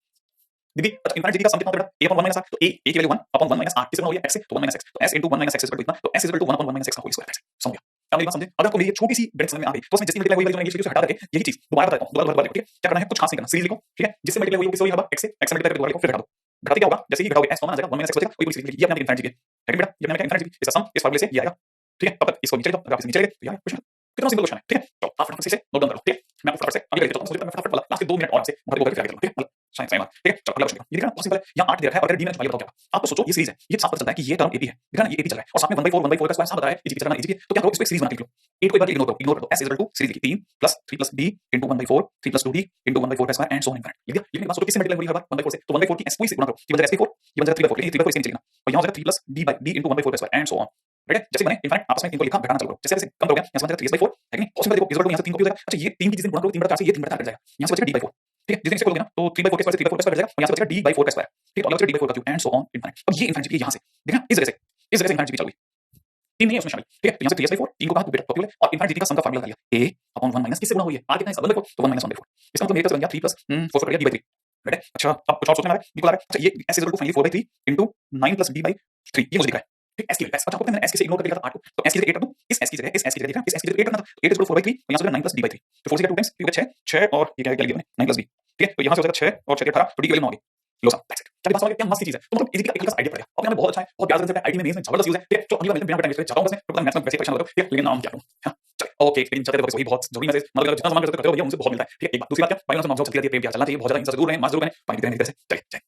दीदी अच्छा इनफिनिट जीपी का सम कितना होता है बेटा? a/1 - r, तो a की वैल्यू 1 / 1 - r, किससे गुणा हो रही है? x से, तो 1 - x, तो s * 1 - x इक्वल टू इतना, तो s = 1 / 1 - x का होल स्क्वायर। समझ गया? क्या मेरी बात समझे? अगर आपको मेरी ये छोटी सी ब्रेक समझ में आ गई तो उसमें जिसकी मल्टीप्लाई हुई वाली जो इंग्लिश लिखी उसे हटा करके यही चीज दोबारा बताता हूं, दोबारा लिखो, ठीक है? क्या करना है, कुछ खास नहीं करना, सीरीज लिखो, ठीक है? जिससे मल्टीप्लाई हुई वो किससे हुई, हर बार x से, x मल्टीप्लाई करके दोबारा लिखो, फिर घटा दो। घटाते क्या होगा, जैसे ही घटाओगे s कॉमन आ जाएगा, 1 - x बचेगा, वही पूरी सीरीज लिखी, ये अपना इनफिनिट जीपी है, लेकिन बेटा ये अपना इनफिनिट जीपी, इसका सम इस फार्मूले से ये आएगा, ठीक है? तब तक इसको नीचे ले जाओ, अगर आप इसे नीचे ले गए तो यार क्वेश्चन कितना सिंपल क्वेश्चन है, ठीक है? तो आप फटाफट से नोट डाउन कर लो, ठीक है? मैं आपको फटाफट से अभी करके चलता हूं, मुझे फटाफट वाला लास्ट के 2 मिनट और आपसे घर को करके फिर आगे चलूंगा, ठीक है? मतलब साइंस टाइम, ठीक है? चलो अगला क्वेश्चन, ये देखना बहुत सिंपल है, यहां 8 दे रखा है और अगर d मैंने बताओ क्या होगा। आप तो सोचो ये सीरीज है, ये साफ पता चलता है कि ये टर्म एपी है, देखा ना, ये एपी चल रहा है और साथ में 1/4 का स्क्वायर साफ बता रहा है, इजी चल रहा है, इजी, तो क्या करो, इसको एक सीरीज बना के लिख लो। 8 को एक बार इग्नोर करो, s = सीरीज लिखी 3 + 3 + d * 1/4 3 + 2d * 1/4 का square and so on infinite. लिख दिया, लिखने के बाद सोचो किससे मल्टीप्लाई हो रही है हर बार 1/4 से, तो 1/4 की s पूरी से गुणा करो, ये बन जाएगा s/4, ये बन जाएगा 3/4, लेकिन 3/4 इसके नीचे लिखना और यहां हो जाएगा 3 + d / d * 1/4 का square and so on, right है? जैसे मैंने इनफिनिट आपस में इनको लिखा, घटाना चालू करो, जैसे जैसे कम करोगे यहां से बन जाएगा 3s/4, है कि नहीं? बहुत सिंपल, देखो इस यहां से 3 कॉपी हो जाएगा, अच्छा ये 3 की जिस दिन गुणा करोगे 3 बटा 4 से, ये 3 बटा 4 कट जाएगा, यहां से बचेगा d/4, ठीक है? जिस दिन इसे खोलोगे ना तो 3/4 के स्क्वायर से 3/4 का स्क्वायर कट जाएगा और यहां से बचेगा d/4 का स्क्वायर, ठीक है? तो अगला बचेगा d/4 का cube and so on infinite. अब ये इनफिनिट जीपी यहां से, देखना इस जगह से इनफिनिट जीपी चल गई, 3 नहीं है उसमें शामिल, ठीक है? तो यहां से 3s/4, 3 को कहा 2 बेटा पॉपुलर और इनफिनिट जीपी का सम का फार्मूला लगा लिया, a/1 किससे गुणा हुई है, r कितना है, 1/4, तो 1 - 1/4, इसका मतलब मेरे तरफ बन गया 3 + 4 कर दिया d/3, राइट है? अच्छा अब कुछ और सोचने लगा, बिल्कुल आ रहा है, अच्छा ये s = फाइनली 4/3 * 9 + d/3, ये मुझे दिखा है, ठीक? s की वैल्यू, अच्छा आपको मैंने s के से इग्नोर करके लिखा था 8 को, तो s की जगह 8 रख दूं, इस s की जगह दिख रहा है, इस s की जगह 8 रखना था, 8 = 4/3 और यहां से 9 + d/3, तो 4 से 2 टाइम्स, ठीक है? 6 और ये क्या लिया मैंने 9 + d, ठीक है? तो यहां से हो जाएगा 6 और 6 18, तो d की वैल्यू 9 आ गई, लो साहब दैट्स इट। क्या बात समझ गए, क्या मस्त चीज है, तो मतलब इजी का एक क्लास आइडिया पड़ गया, अब यहाँ पे बहुत अच्छा है, बहुत प्यार से आईटी में मेंस में जबरदस्त यूज है, ठीक है? तो अगली बार मैं बिना टाइम वेस्ट करे जाता हूं, बस मैं टोटल मैथ्स में वैसे परेशान हो रहा हूं, ठीक है? लेकिन नाम क्या लूं, हां चलिए ओके, लेकिन चलते वही बहुत जरूरी मैसेज, मतलब जितना सामान करते हो भैया उनसे बहुत मिलता है, ठीक है? एक बात, दूसरी बात क्या, भाई उनसे मार्क्स चलती रहती है, प्रेम प्यार चलना चाहिए, बहुत ज्यादा इंस्टा जरूर रहे, मास जरूर रहे, पानी पीते रहने की तरह से, चलिए।